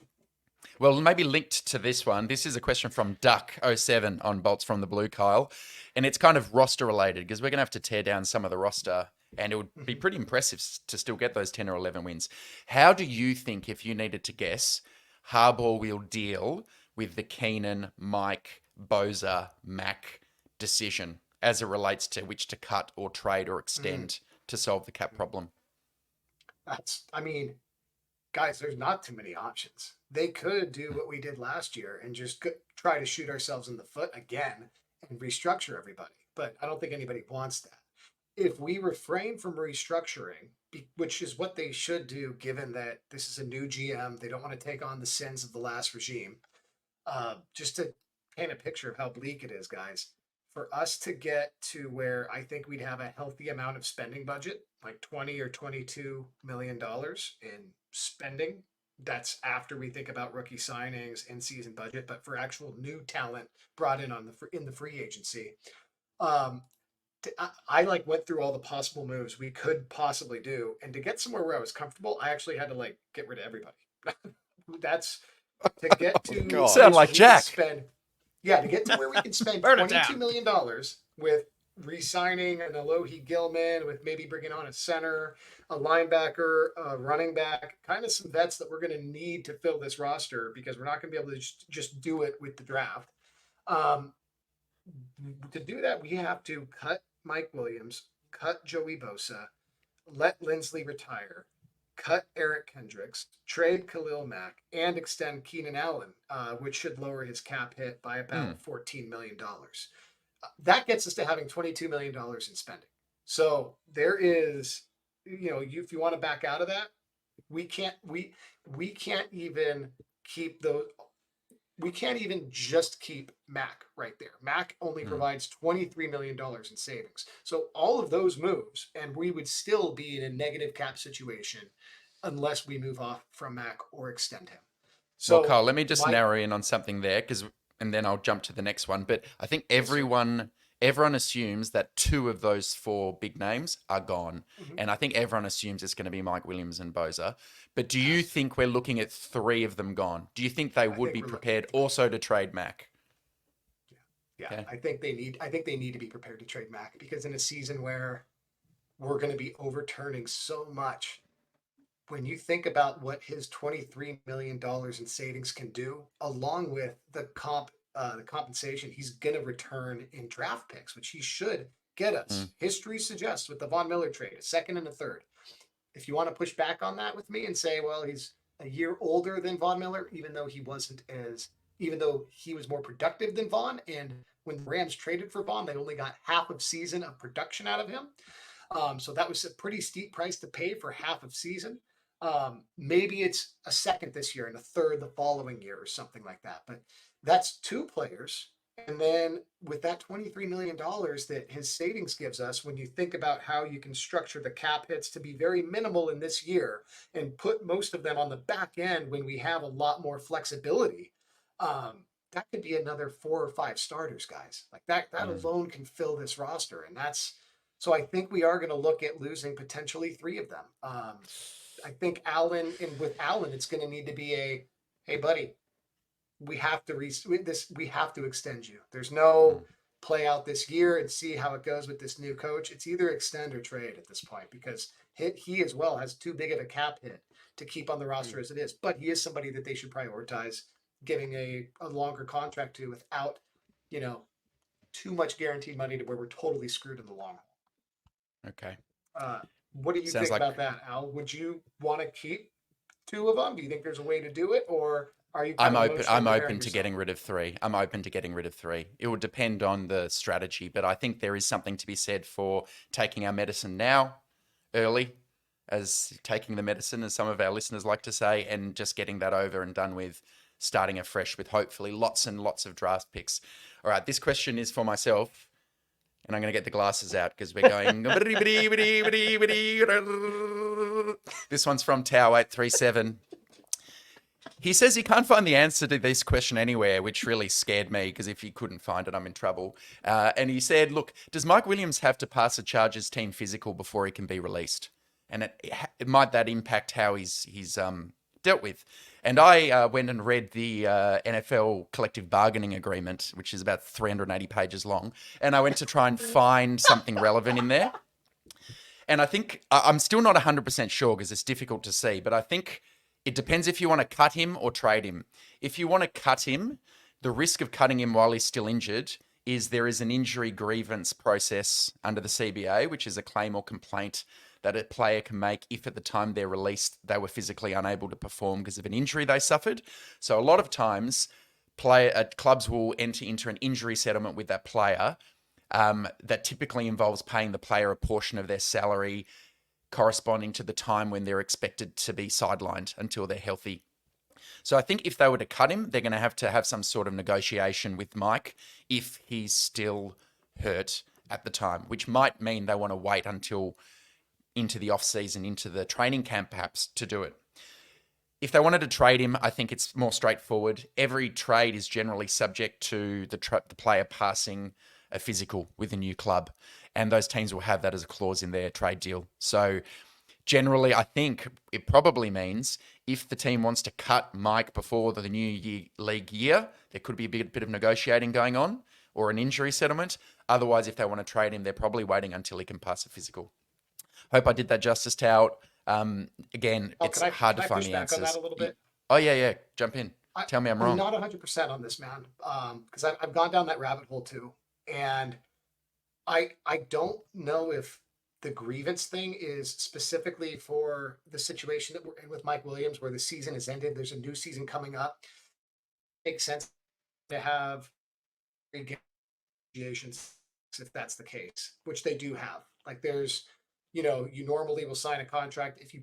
Well, maybe linked to this one. This is a question from Duck07 on Bolts from the Blue, Kyle. And it's kind of roster related because we're going to have to tear down some of the roster and it would be pretty impressive to still get those 10 or 11 wins. How do you think, if you needed to guess, Harbaugh will deal with the Keenan, Mike, Boza, Mac decision as it relates to which to cut or trade or extend to solve the cap problem? Guys, there's not too many options. They could do what we did last year and just try to shoot ourselves in the foot again and restructure everybody. But I don't think anybody wants that. If we refrain from restructuring, which is what they should do, given that this is a new GM, they don't want to take on the sins of the last regime. Just to paint a picture of how bleak it is, guys, for us to get to where I think we'd have a healthy amount of spending budget, like $20 or $22 million in spending. That's after we think about rookie signings, in-season budget, but for actual new talent brought in in the free agency. I went through all the possible moves we could possibly do, and to get somewhere where I was comfortable, I actually had to get rid of everybody. That's to get to sound like Jack. To get to where we can spend $22 million with re-signing an Alohi Gilman, with maybe bringing on a center, a linebacker, a running back, kind of some vets that we're going to need to fill this roster because we're not going to be able to just do it with the draft. To do that, we have to cut Mike Williams, cut Joey Bosa, let Lindsley retire, cut Eric Kendricks, trade Khalil Mack, and extend Keenan Allen, which should lower his cap hit by about $14 million. That gets us to having $22 million in spending. So there is, if you want to back out of that, we can't even keep those. we can't even just keep Mac right there. Mac only provides $23 million in savings. So all of those moves, and we would still be in a negative cap situation unless we move off from Mac or extend him. So Well, Carl, let me just narrow in on something there, and then I'll jump to the next one. But I think everyone assumes that 2 of those 4 big names are gone. And I think everyone assumes it's going to be Mike Williams and Boza. But do you think we're looking at 3 of them gone? Do you think they would be prepared also to trade Mac? Yeah, Okay. I think they need to be prepared to trade Mac, because in a season where we're going to be overturning so much, when you think about what his $23 million in savings can do, along with the compensation he's going to return in draft picks, which he should get us. History suggests with the Von Miller trade, a second and a third. If you want to push back on that with me and say, well, he's a year older than Von Miller, even though he was more productive than Von, and when the Rams traded for Von, they only got half of season of production out of him. So that was a pretty steep price to pay for half of season. Maybe it's a second this year and a third the following year or something like that. But that's 2 players. And then with that $23 million that his savings gives us, when you think about how you can structure the cap hits to be very minimal in this year and put most of them on the back end when we have a lot more flexibility, that could be another 4 or 5 starters, guys. Like that alone can fill this roster. And so I think we are going to look at losing potentially 3 of them. I think with Allen, it's going to need to be hey, buddy, we have to extend you. There's no play out this year and see how it goes with this new coach. It's either extend or trade at this point, because he as well has too big of a cap hit to keep on the roster as it is. But he is somebody that they should prioritize giving a longer contract to without, too much guaranteed money to where we're totally screwed in the long haul. Okay. What do you think about that, Al? Would you want to keep 2 of them? Do you think there's a way to do it, or are you? I'm open to getting rid of 3. I'm open to getting rid of 3. It will depend on the strategy, but I think there is something to be said for taking our medicine now, early, as taking the medicine, as some of our listeners like to say, and just getting that over and done with, starting afresh with hopefully lots and lots of draft picks. All right, this question is for myself. And I'm going to get the glasses out because we're going. This one's from Tau837. He says he can't find the answer to this question anywhere, which really scared me, because if he couldn't find it, I'm in trouble. And he said, look, does Mike Williams have to pass a Chargers team physical before he can be released? And might that impact how he's dealt with? And I went and read the NFL collective bargaining agreement, which is about 380 pages long. And I went to try and find something relevant in there. And I think I'm still not 100% sure because it's difficult to see, but I think it depends if you want to cut him or trade him. If you want to cut him, the risk of cutting him while he's still injured is there is an injury grievance process under the CBA, which is a claim or complaint that a player can make if at the time they're released, they were physically unable to perform because of an injury they suffered. So a lot of times clubs will enter into an injury settlement with that player that typically involves paying the player a portion of their salary corresponding to the time when they're expected to be sidelined until they're healthy. So I think if they were to cut him, they're going to have some sort of negotiation with Mike if he's still hurt at the time, which might mean they want to wait until into the off-season, into the training camp perhaps, to do it. If they wanted to trade him, I think it's more straightforward. Every trade is generally subject to the player passing a physical with a new club, and those teams will have that as a clause in their trade deal. So generally, I think it probably means if the team wants to cut Mike before the new league year, there could be a bit of negotiating going on or an injury settlement. Otherwise, if they want to trade him, they're probably waiting until he can pass a physical. Hope I did that justice, Tout. Again, it's hard to find the answers. On that a little bit? Oh, yeah. Jump in. Tell me I'm wrong. I'm not 100% on this, man, because I've gone down that rabbit hole too. And I don't know if the grievance thing is specifically for the situation that we're in with Mike Williams, where the season has ended. There's a new season coming up. It makes sense to have negotiations if that's the case, which they do have. Like there's, you normally will sign a contract. If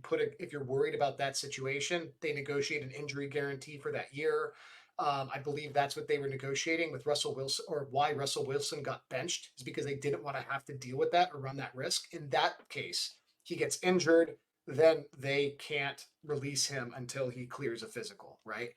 you're worried about that situation, they negotiate an injury guarantee for that year. I believe that's what they were negotiating with Russell Wilson, or why Russell Wilson got benched is because they didn't want to have to deal with that or run that risk. In that case, he gets injured, then they can't release him until he clears a physical, right?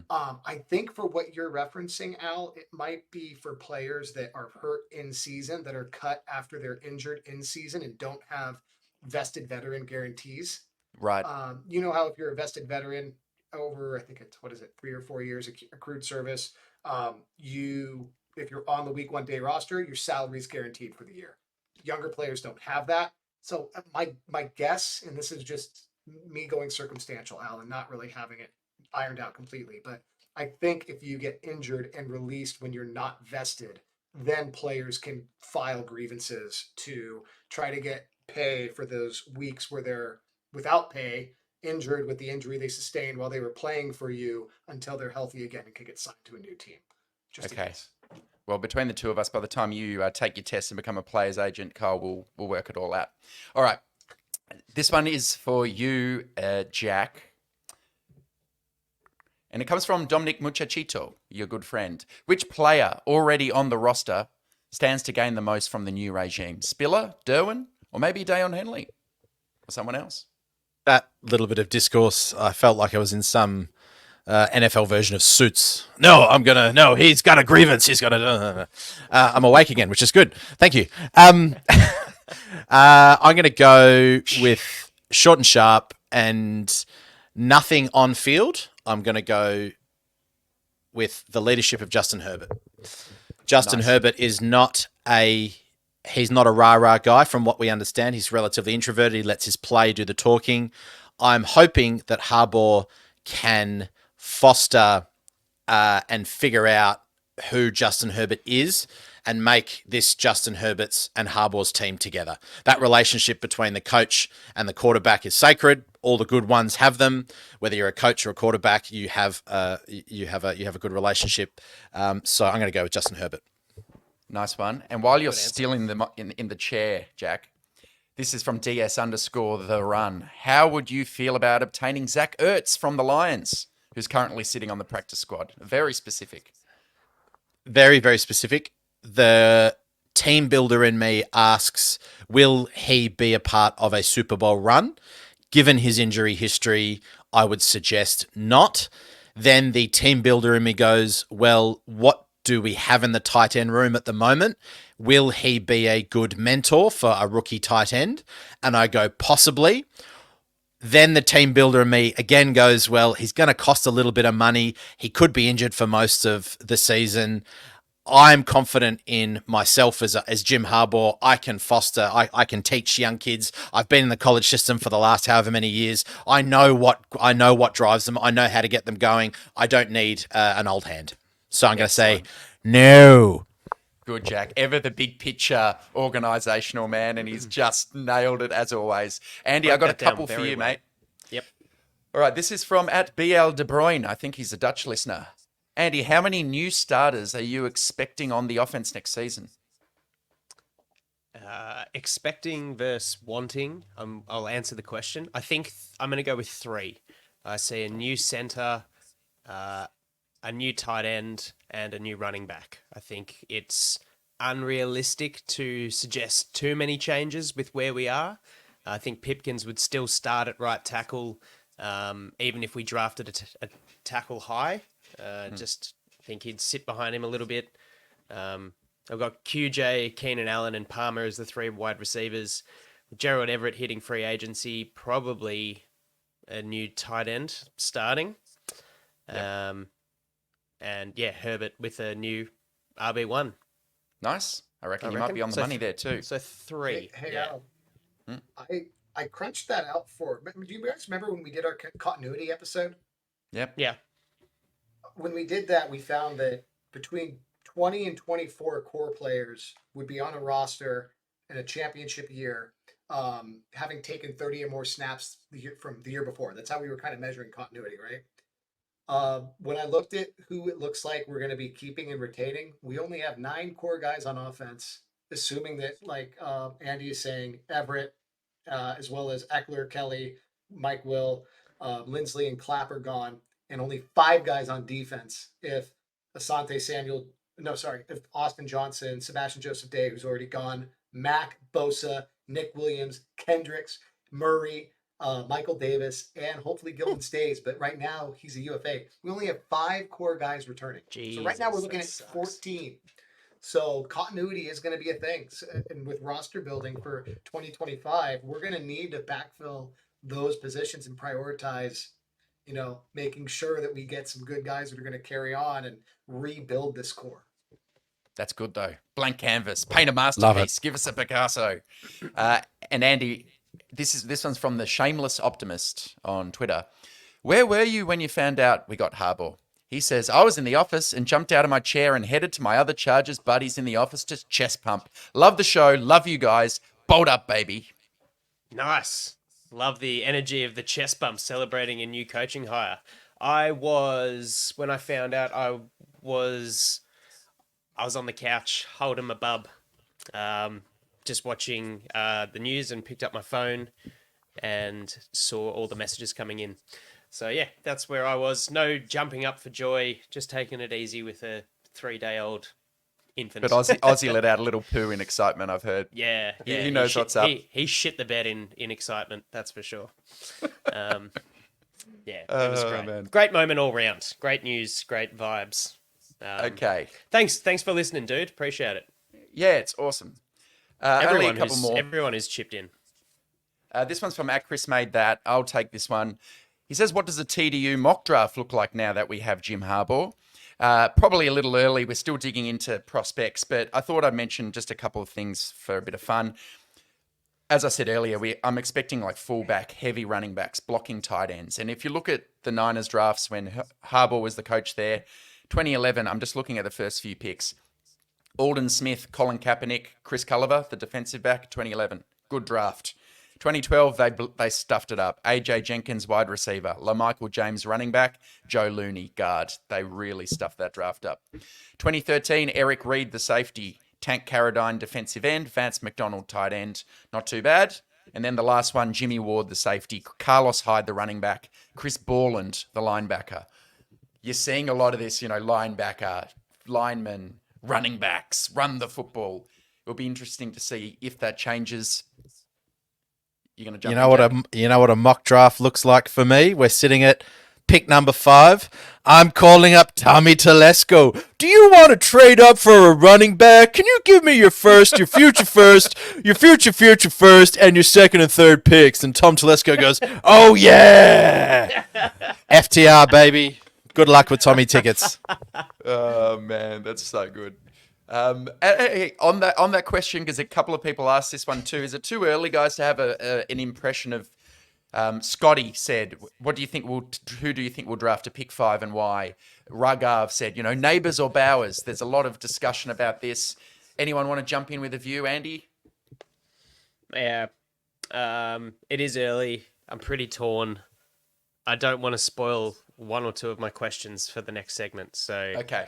I think for what you're referencing, Al, it might be for players that are hurt in season, that are cut after they're injured in season and don't have vested veteran guarantees. Right. You know how if you're a vested veteran over, I think it's, what is it, 3 or 4 years accrued service, if you're on the week 1 day roster, your salary is guaranteed for the year. Younger players don't have that. So my guess, and this is just me going circumstantial, Al, and not really having it ironed out completely, but I think if you get injured and released when you're not vested, then players can file grievances to try to get pay for those weeks where they're without pay, injured with the injury they sustained while they were playing for you, until they're healthy again and can get signed to a new team. Just Okay. Well, between the two of us, by the time you take your test and become a player's agent, Carl, we'll work it all out. All right. This one is for you, Jack. And it comes from Dominic Muchachito, your good friend. Which player already on the roster stands to gain the most from the new regime? Spiller, Derwin, or maybe Dayon Henley? Or someone else? That little bit of discourse, I felt like I was in some NFL version of Suits. No, he's got a grievance. He's got a... I'm awake again, which is good. Thank you. I'm going to go with short and sharp and nothing on field. I'm going to go with the leadership of Justin Herbert. Justin Herbert is he's not a rah-rah guy from what we understand. He's relatively introverted. He lets his play do the talking. I'm hoping that Harbaugh can foster and figure out who Justin Herbert is and make this Justin Herbert's and Harbaugh's team together. That relationship between the coach and the quarterback is sacred. All the good ones have them. Whether you're a coach or a quarterback, you have a good relationship. So I'm going to go with Justin Herbert. Nice one. And while you're still in the chair, Jack, this is from DS_the run. How would you feel about obtaining Zach Ertz from the Lions, who's currently sitting on the practice squad? Very specific. Very, very specific. The team builder in me asks, will he be a part of a Super Bowl run? Given his injury history, I would suggest not. Then the team builder in me goes, well, what do we have in the tight end room at the moment? Will he be a good mentor for a rookie tight end? And I go, possibly. Then the team builder in me again goes, well, he's going to cost a little bit of money. He could be injured for most of the season. I'm confident in myself as Jim Harbaugh. I can foster, I can teach young kids. I've been in the college system for the last however many years. I know what drives them. I know how to get them going. I don't need an old hand. So I'm going to say no. Good, Jack. Ever the big picture organisational man, and he's just nailed it as always. Andy, I've got a couple for you, mate. Yep. All right, this is from @BL De Bruyne. I think he's a Dutch listener. Andy, how many new starters are you expecting on the offense next season? Expecting versus wanting. I'll answer the question. I think I'm going to go with 3. I see a new center, a new tight end, and a new running back. I think it's unrealistic to suggest too many changes with where we are. I think Pipkins would still start at right tackle, even if we drafted a tackle high. Just think he'd sit behind him a little bit. I've got QJ, Keenan Allen, and Palmer as the 3 wide receivers. Gerald Everett hitting free agency, probably a new tight end starting. Yep. And yeah, Herbert with a new RB1. Nice. I reckon you might be on the money there too. So 3. Hey, yeah. Al, I crunched that out do you guys remember when we did our continuity episode? Yep. Yeah. When we did that, we found that between 20 and 24 core players would be on a roster in a championship year, having taken 30 or more snaps from the year before. That's how we were kind of measuring continuity, right? When I looked at who it looks like we're going to be keeping and retaining, we only have 9 core guys on offense, assuming that, like Andy is saying, Everett, as well as Eckler, Kelly, Mike Will, Lindsley, and Clapp are gone. and only 5 guys on defense if if Austin Johnson, Sebastian Joseph Day, who's already gone, Mac, Bosa, Nick Williams, Kendricks, Murray, Michael Davis, and hopefully Gilman stays. But right now, he's a UFA. We only have 5 core guys returning. So right now, we're looking at 14. So continuity is going to be a thing. And with roster building for 2025, we're going to need to backfill those positions and prioritize, making sure that we get some good guys that are going to carry on and rebuild this core. That's good though. Blank canvas, paint a masterpiece. Give us a Picasso. And Andy, this one's from the Shameless Optimist on Twitter. Where were you when you found out we got Harbaugh? He says, I was in the office and jumped out of my chair and headed to my other Chargers buddies in the office to chest pump. Love the show. Love you guys. Bolt up, baby. Nice. Love the energy of the chest bump celebrating a new coaching hire. When I found out, I was on the couch holding my bub, just watching the news, and picked up my phone and saw all the messages coming in. So yeah, that's where I was. No jumping up for joy, just taking it easy with a 3-day-old infant. But Ozzy let out a little poo in excitement, I've heard. Yeah. He knows what's up. He shit the bed in excitement, that's for sure. It was great. Man. Great moment all round. Great news, great vibes. Okay. Thanks for listening, dude. Appreciate it. Yeah, it's awesome. Only a couple more. Everyone is chipped in. This one's from @Chris Made That. I'll take this one. He says, what does a TDU mock draft look like now that we have Jim Harbaugh? Probably a little early. We're still digging into prospects, but I thought I'd mention just a couple of things for a bit of fun. As I said earlier, I'm expecting like fullback, heavy running backs, blocking tight ends. And if you look at the Niners drafts when Harbaugh was the coach there, 2011, I'm just looking at the first few picks. Alden Smith, Colin Kaepernick, Chris Culliver, the defensive back, 2011. Good draft. 2012, they stuffed it up. AJ Jenkins, wide receiver. LaMichael James, running back. Joe Looney, guard. They really stuffed that draft up. 2013, Eric Reed, the safety. Tank Carradine, defensive end. Vance McDonald, tight end. Not too bad. And then the last one, Jimmy Ward, the safety. Carlos Hyde, the running back. Chris Borland, the linebacker. You're seeing a lot of this, linebacker, linemen, running backs, run the football. It'll be interesting to see if that changes. You're going to jump You know what a mock draft looks like for me? We're sitting at pick number 5. I'm calling up Tommy Telesco. Do you want to trade up for a running back? Can you give me your first, your future first, your future first, and your second and third picks? And Tom Telesco goes, oh yeah! FTR, baby. Good luck with Tommy tickets. Oh, man, that's so good. Hey, on that question, because a couple of people asked this one too, is it too early, guys, to have an impression of Scotty said, who do you think will draft a pick 5 and why? Ragav said, Neighbours or Bowers? There's a lot of discussion about this. Anyone want to jump in with a view, Andy? Yeah, it is early. I'm pretty torn. I don't want to spoil one or two of my questions for the next segment, so okay.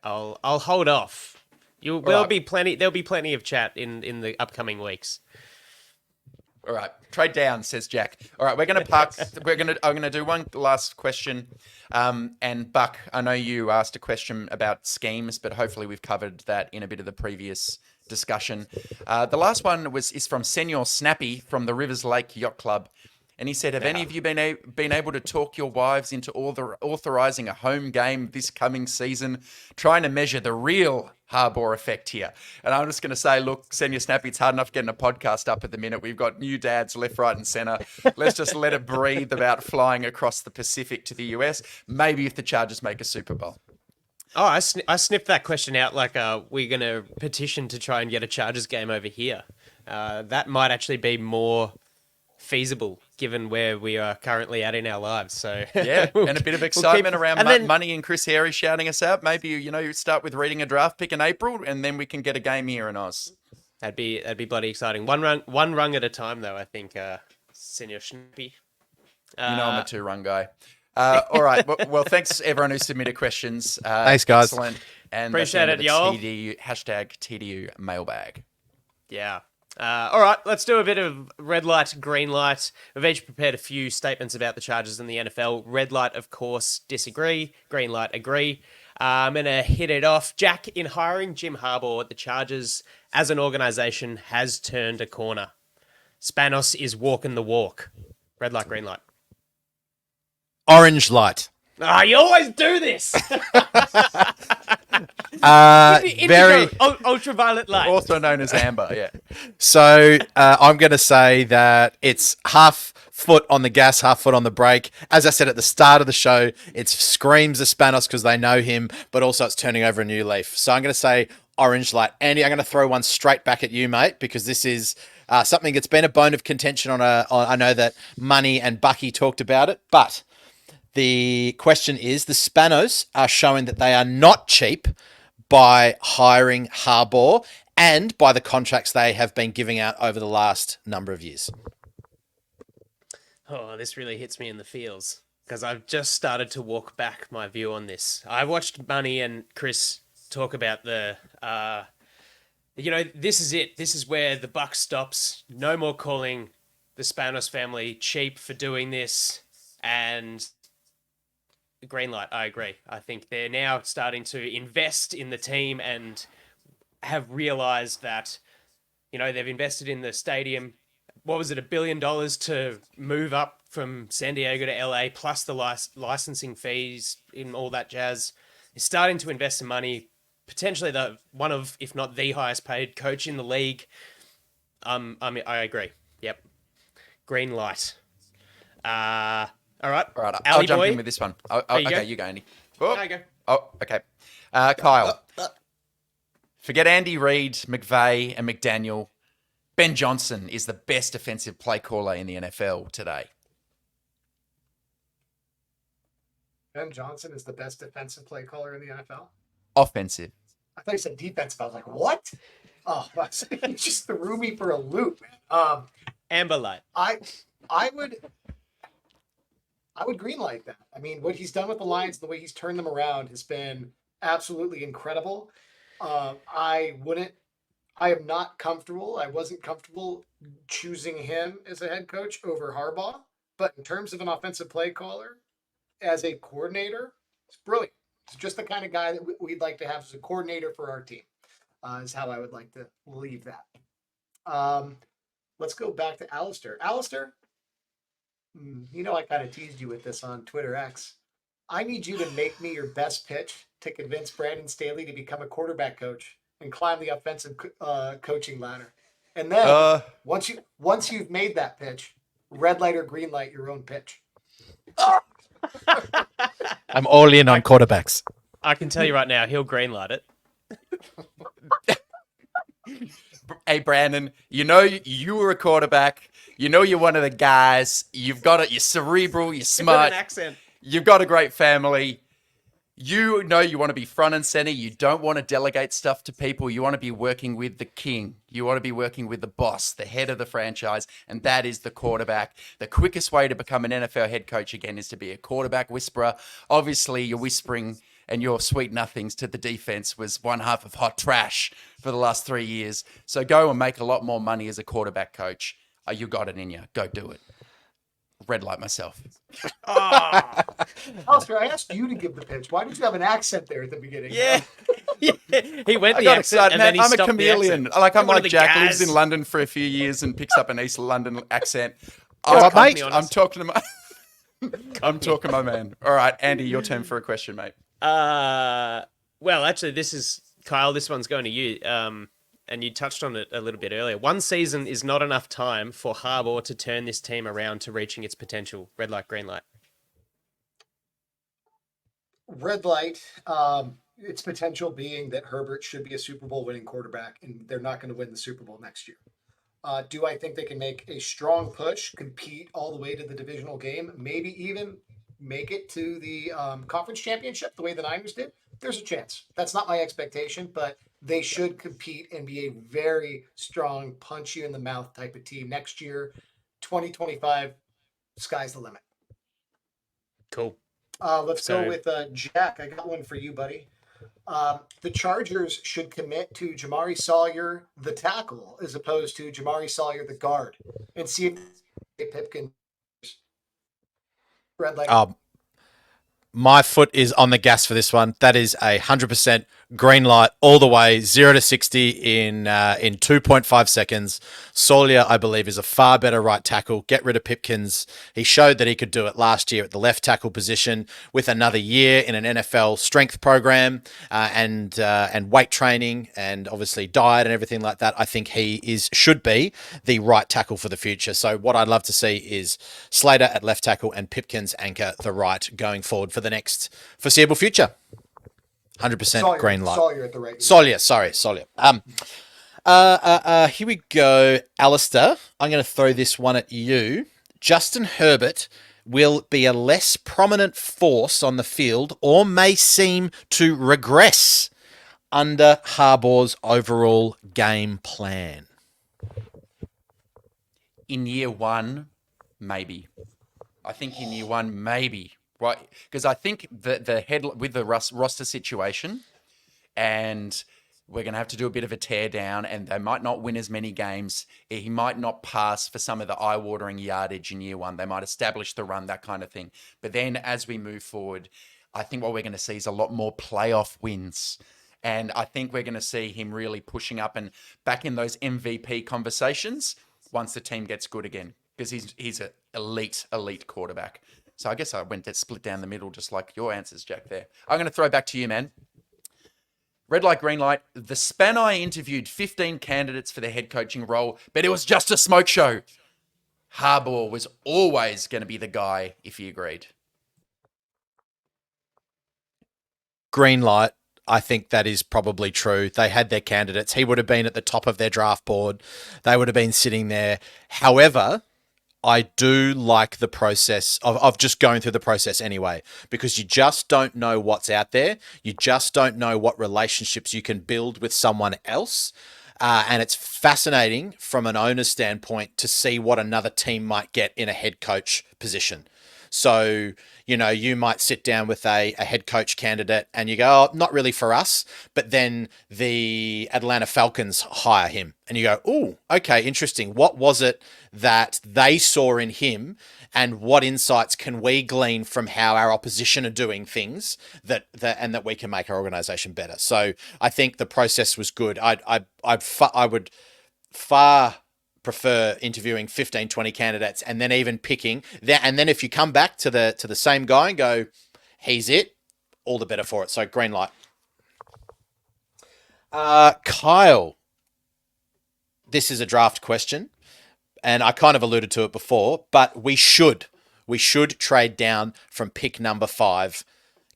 I'll hold off. There'll be plenty of chat in the upcoming weeks. All right, trade down, says Jack. All right, we're going to park. I'm going to do one last question. And Buck, I know you asked a question about schemes, but hopefully we've covered that in a bit of the previous discussion. The last one is from Senor Snappy from the Rivers Lake Yacht Club. And he said, have any of you been able to talk your wives into authorising a home game this coming season, trying to measure the real Harbaugh effect here? And I'm just going to say, look, Senior Snappy, it's hard enough getting a podcast up at the minute. We've got new dads left, right and centre. Let's just let it breathe about flying across the Pacific to the US. Maybe if the Chargers make a Super Bowl. Oh, I sniffed that question out like we're going to petition to try and get a Chargers game over here. That might actually be more feasible given where we are currently at in our lives. So yeah, and a bit of excitement around money and Chris Harry shouting us out. Maybe you start with reading a draft pick in April, and then we can get a game here in Oz. That'd be bloody exciting. One rung at a time, though. I think, Senior Snappy. I'm a 2-rung guy. All right. Well, thanks everyone who submitted questions. Thanks, guys. Excellent. And appreciate it, y'all. TDU, #TDUMailbag. Yeah. All right, let's do a bit of red light, green light. We've each prepared a few statements about the Chargers in the NFL. Red light, of course, disagree. Green light, agree. I'm going to hit it off. Jack, in hiring Jim Harbaugh, the Chargers as an organization has turned a corner. Spanos is walking the walk. Red light, green light. Orange light. Ah, you always do this. Very. Ultraviolet light. Also known as amber, yeah. So I'm going to say that it's half foot on the gas, half foot on the brake. As I said at the start of the show, it screams the Spanos because they know him, but also it's turning over a new leaf. So I'm going to say orange light. Andy, I'm going to throw one straight back at you, mate, because this is something that's been a bone of contention on I know that Money and Bucky talked about it, but the question is, the Spanos are showing that they are not cheap by hiring Harbaugh and by the contracts they have been giving out over the last number of years. Oh, this really hits me in the feels because I've just started to walk back my view on this. I watched Money and Chris talk about the, this is it. This is where the buck stops. No more calling the Spanos family cheap for doing this. And green light, I agree. I think they're now starting to invest in the team and have realized that, they've invested in the stadium. What was it, $1 billion to move up from San Diego to LA, plus the licensing fees and all that jazz. They're starting to invest in money, potentially one of, if not the highest paid coach in the league. I agree. Yep. Green light. All right. I'll jump in with this one. Okay, you go, Andy. Oh, There you go. Oh, okay. Kyle. Forget Andy Reid, McVay, and McDaniel. Ben Johnson is the best defensive play caller in the NFL today. Ben Johnson is the best defensive play caller in the NFL? Offensive. I thought you said defensive. I was like, what? Oh, you just threw me for a loop, man. Amber light. I would green light that. I mean, what he's done with the Lions, the way he's turned them around has been absolutely incredible. I am not comfortable. I wasn't comfortable choosing him as a head coach over Harbaugh. But in terms of an offensive play caller, as a coordinator, it's brilliant. It's just the kind of guy that we'd like to have as a coordinator for our team, is how I would like to leave that. Let's go back to Alistair. Alistair, I kind of teased you with this on Twitter X. I need you to make me your best pitch to convince Brandon Staley to become a quarterback coach and climb the offensive coaching ladder. And then once you've made that pitch, red light or green light your own pitch. I'm all in on quarterbacks. I can tell you right now, he'll green light it. Hey, Brandon, you were a quarterback. You're one of the guys. You've got it. You're cerebral. You're smart. An accent. You've got a great family. You want to be front and center. You don't want to delegate stuff to people. You want to be working with the king. You want to be working with the boss, the head of the franchise, and that is the quarterback. The quickest way to become an NFL head coach again is to be a quarterback whisperer. Obviously, your whispering and your sweet nothings to the defense was one half of hot trash for the last 3 years. So go and make a lot more money as a quarterback coach. You got it in you. Go do it. Red light myself. Alistair, I asked you to give the pitch. Why did you have an accent there at the beginning? Yeah. He went I the got accent excited, and man. then he I'm a stopped the chameleon. accent. I'm One like of the Jack, guys. lives in London for a few years and picks up an East London accent. what, mate? I'm talking to my man. All right, Andy, your turn for a question, mate. Well, actually, this is Kyle. This one's going to you. And you touched on it a little bit earlier. One season is not enough time for Harbaugh to turn this team around to reaching its potential. Red light, green light. Red light. Its potential being that Herbert should be a Super Bowl winning quarterback, and they're not going to win the Super Bowl next year. Do I think they can make a strong push, compete all the way to the divisional game, maybe even make it to the conference championship the way the Niners did? There's a chance. That's not my expectation, but they should compete and be a very strong, punch you in the mouth type of team next year. 2025, sky's the limit. Cool. Let's go with Jack. I got one for you, buddy. The Chargers should commit to Jamari Sawyer, the tackle, as opposed to Jamari Sawyer, the guard, and see if Pipkin red light. My foot is on the gas for this one. That is 100% green light all the way, 0 to 60 in 2.5 seconds. Solia, I believe, is a far better right tackle. Get rid of Pipkins. He showed that he could do it last year at the left tackle position with another year in an NFL strength program and weight training and obviously diet and everything like that. I think he should be the right tackle for the future. So what I'd love to see is Slater at left tackle and Pipkins anchor the right going forward for the next foreseeable future. 100% green light. Sawyer at the right. Solia. Here we go, Alistair. I'm going to throw this one at you. Justin Herbert will be a less prominent force on the field or may seem to regress under Harbaugh's overall game plan. In year one, maybe. I think in year one, maybe. Right, because I think the head with the roster situation, and we're going to have to do a bit of a tear down, and they might not win as many games. He might not pass for some of the eye-watering yardage in year one. They might establish the run, that kind of thing. But then as we move forward, I think what we're going to see is a lot more playoff wins. And I think we're going to see him really pushing up and back in those MVP conversations once the team gets good again, because he's an elite quarterback. So I guess I went to split down the middle, just like your answers, Jack, there. I'm going to throw back to you, man. Red light, green light. The Spaneye interviewed 15 candidates for the head coaching role, but it was just a smoke show. Harbaugh was always going to be the guy if he agreed. Green light. I think that is probably true. They had their candidates. He would have been at the top of their draft board. They would have been sitting there. However, I do like the process of just going through the process anyway, because you just don't know what's out there. You just don't know what relationships you can build with someone else. And it's fascinating from an owner's standpoint to see what another team might get in a head coach position. So, you might sit down with a head coach candidate and you go, oh, not really for us. But then the Atlanta Falcons hire him and you go, oh, okay, interesting. What was it that they saw in him, and what insights can we glean from how our opposition are doing things that we can make our organization better? So I think the process was good. I would far prefer interviewing 15, 20 candidates and then even picking that. And then if you come back to the same guy and go, he's it, all the better for it. So green light. Kyle, this is a draft question and I kind of alluded to it before, but we should trade down from pick number 5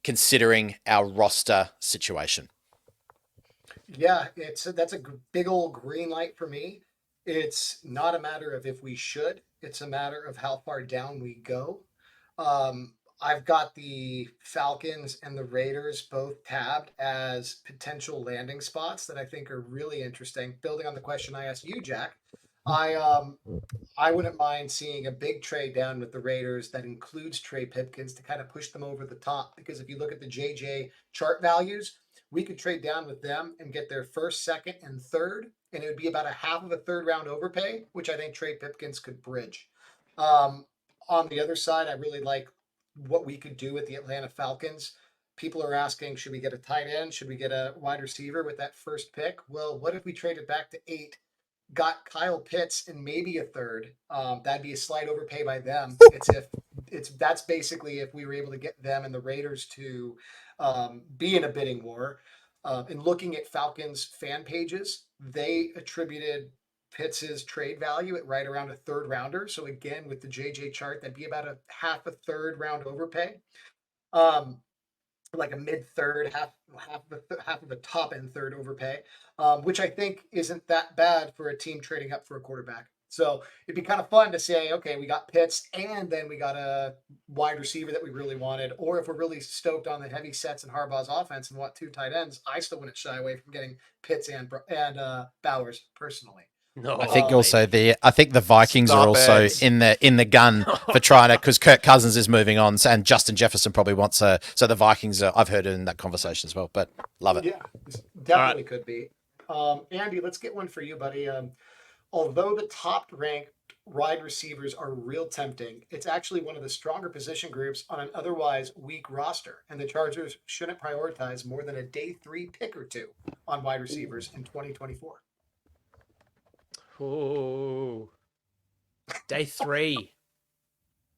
considering our roster situation. Yeah, that's a big old green light for me. It's not a matter of if we should, it's a matter of how far down we go. I've got the Falcons and the Raiders both tabbed as potential landing spots that I think are really interesting. Building on the question I asked you, Jack, I wouldn't mind seeing a big trade down with the Raiders that includes Trey Pipkins to kind of push them over the top. Because if you look at the JJ chart values, we could trade down with them and get their first, second, and third, and it would be about a half of a third round overpay, which I think Trey Pipkins could bridge. On the other side, I really like what we could do with the Atlanta Falcons. People are asking, should we get a tight end? Should we get a wide receiver with that first pick? Well, what if we traded back to 8, got Kyle Pitts and maybe a third? That'd be a slight overpay by them. That's basically if we were able to get them and the Raiders to be in a bidding war. And looking at Falcons fan pages, they attributed Pitts' trade value at right around a third rounder. So again, with the JJ chart, that'd be about a half a third round overpay. Like a mid third, half of a top end third overpay, which I think isn't that bad for a team trading up for a quarterback. So it'd be kind of fun to say, okay, we got Pitts and then we got a wide receiver that we really wanted. Or if we're really stoked on the heavy sets in Harbaugh's offense and want 2 tight ends, I still wouldn't shy away from getting Pitts and Bowers personally. No, I think also I think the Vikings are also it. in the gun for trying to, because Kirk Cousins is moving on, and Justin Jefferson probably wants so the Vikings are, I've heard it in that conversation as well, but love it. Yeah, definitely could be. Andy, let's get one for you, buddy. Although the top ranked wide receivers are real tempting, it's actually one of the stronger position groups on an otherwise weak roster, and the Chargers shouldn't prioritize more than a day 3 pick or two on wide receivers in 2024. Oh, day 3.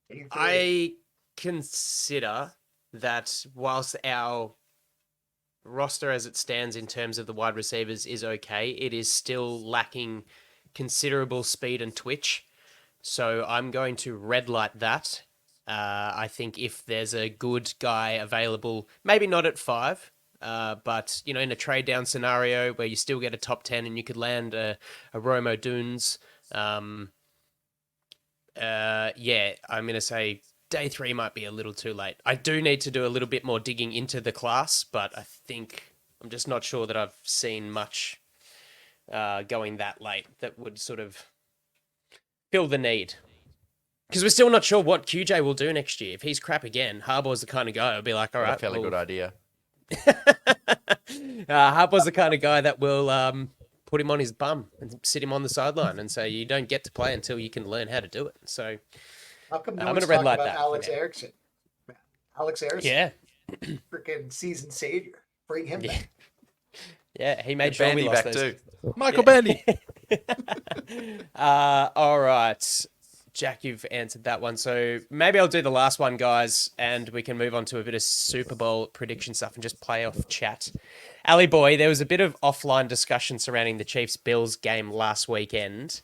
Day 3. I consider that whilst our roster as it stands in terms of the wide receivers is okay, it is still lacking considerable speed and twitch. So I'm going to red light that. I think if there's a good guy available, maybe not at 5, but in a trade down scenario where you still get a top 10 and you could land a Romo Dunes, I'm going to say day 3 might be a little too late. I do need to do a little bit more digging into the class, but I think I'm just not sure that I've seen much going that late that would sort of fill the need. Because we're still not sure what QJ will do next year. If he's crap again, Harbaugh's the kind of guy who'll be like, all right. A fairly good idea. Harbaugh's the kind of guy that will put him on his bum and sit him on the sideline and say, you don't get to play until you can learn how to do it. So How come no I'm one's gonna red talking light about that. Alex Erickson? Alex Erickson, yeah. freaking season savior. Bring him back. Yeah, he made sure we Bandy lost back those. too. Michael Bandy. All right. Jack, you've answered that one. So maybe I'll do the last one, guys, and we can move on to a bit of Super Bowl prediction stuff and just playoff chat. Ali boy, there was a bit of offline discussion surrounding the Chiefs-Bills game last weekend.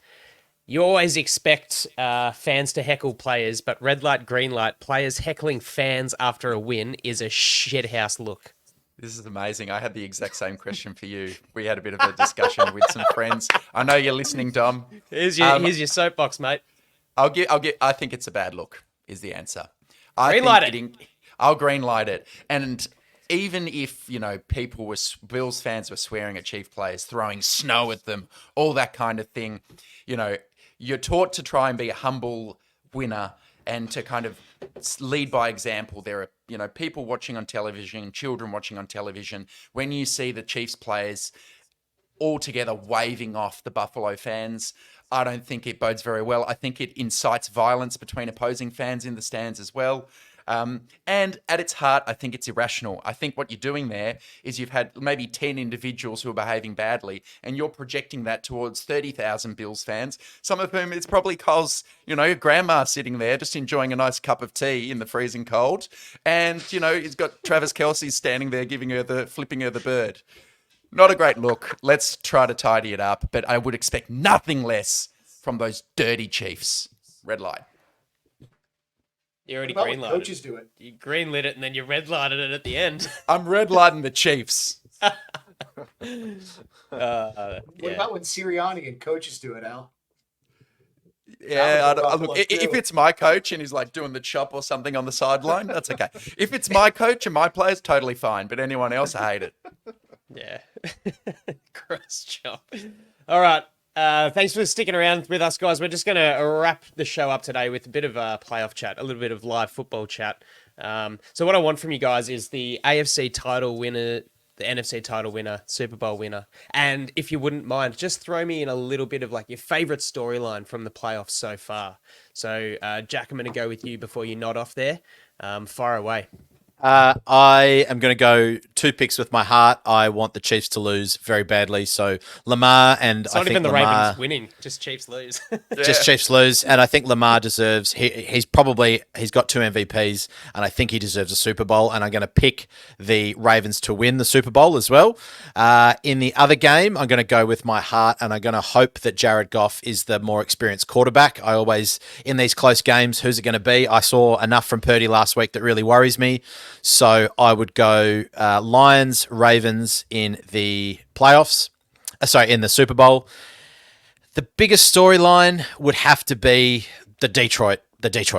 You always expect fans to heckle players, but red light, green light, players heckling fans after a win is a shithouse look. This is amazing. I had the exact same question for you. We had a bit of a discussion with some friends. I know you're listening, Dom. Here's your soapbox, mate. I think it's a bad look, is the answer. Green light it. I'll green light it. And even if, Bills fans were swearing at Chief players, throwing snow at them, all that kind of thing, you're taught to try and be a humble winner and to kind of lead by example. There are, people watching on television, children watching on television. When you see the Chiefs players all together waving off the Buffalo fans, I don't think it bodes very well. I think it incites violence between opposing fans in the stands as well. And at its heart, I think it's irrational. I think what you're doing there is you've had maybe 10 individuals who are behaving badly, and you're projecting that towards 30,000 Bills fans, some of whom it's probably Cole's, grandma sitting there just enjoying a nice cup of tea in the freezing cold. And, he's got Travis Kelce standing there flipping her the bird. Not a great look. Let's try to tidy it up, but I would expect nothing less from those dirty Chiefs. Red light. You already How about green when lighted. coaches do it? You green lit it and then you red lighted it at the end. I'm red lighting the Chiefs. What about when Sirianni and coaches do it, Al? Yeah, That was a rough look, one, if too. it's my coach and he's like doing the chop or something on the sideline, that's okay. If it's my coach and my players, totally fine. But anyone else, I hate it. Yeah. Gross job. All right. Thanks for sticking around with us, guys. We're just going to wrap the show up today with a bit of playoff chat, a little bit of live football chat. So what I want from you guys is the AFC title winner, the NFC title winner, Super Bowl winner. And if you wouldn't mind, just throw me in a little bit of your favorite storyline from the playoffs so far. So, Jack, I'm going to go with you before you nod off there. Fire away. I am going to go 2 picks with my heart. I want the Chiefs to lose very badly. So Lamar and It's I not think even the Lamar, Ravens winning, just Chiefs lose. just Chiefs lose, and I think Lamar deserves. He's got 2 MVPs, and I think he deserves a Super Bowl. And I'm going to pick the Ravens to win the Super Bowl as well. In the other game, I'm going to go with my heart, and I'm going to hope that Jared Goff is the more experienced quarterback. I always, in these close games, who's it going to be? I saw enough from Purdy last week that really worries me. So I would go Lions, Ravens in the playoffs. In the Super Bowl. The biggest storyline would have to be the Detroit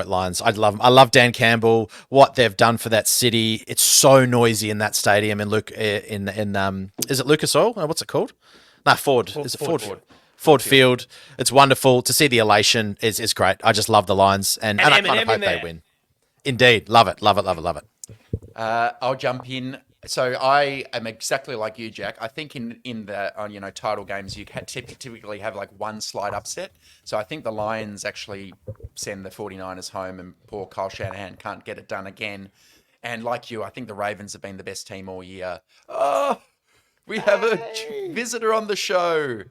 Lions. I love them. I love Dan Campbell. What they've done for that city. It's so noisy in that stadium. And is it Lucas Oil? What's it called? No, Ford. Is it Ford? Ford Field. It's wonderful to see the elation. Is great. I just love the Lions, and I kind of hope they win. Indeed, love it. I'll jump in. So I am exactly like you, Jack. I think in the title games you typically have like one slight upset. So I think the Lions actually send the 49ers home, and poor Kyle Shanahan can't get it done again. And like you, I think the Ravens have been the best team all year. Oh, we have a visitor on the show.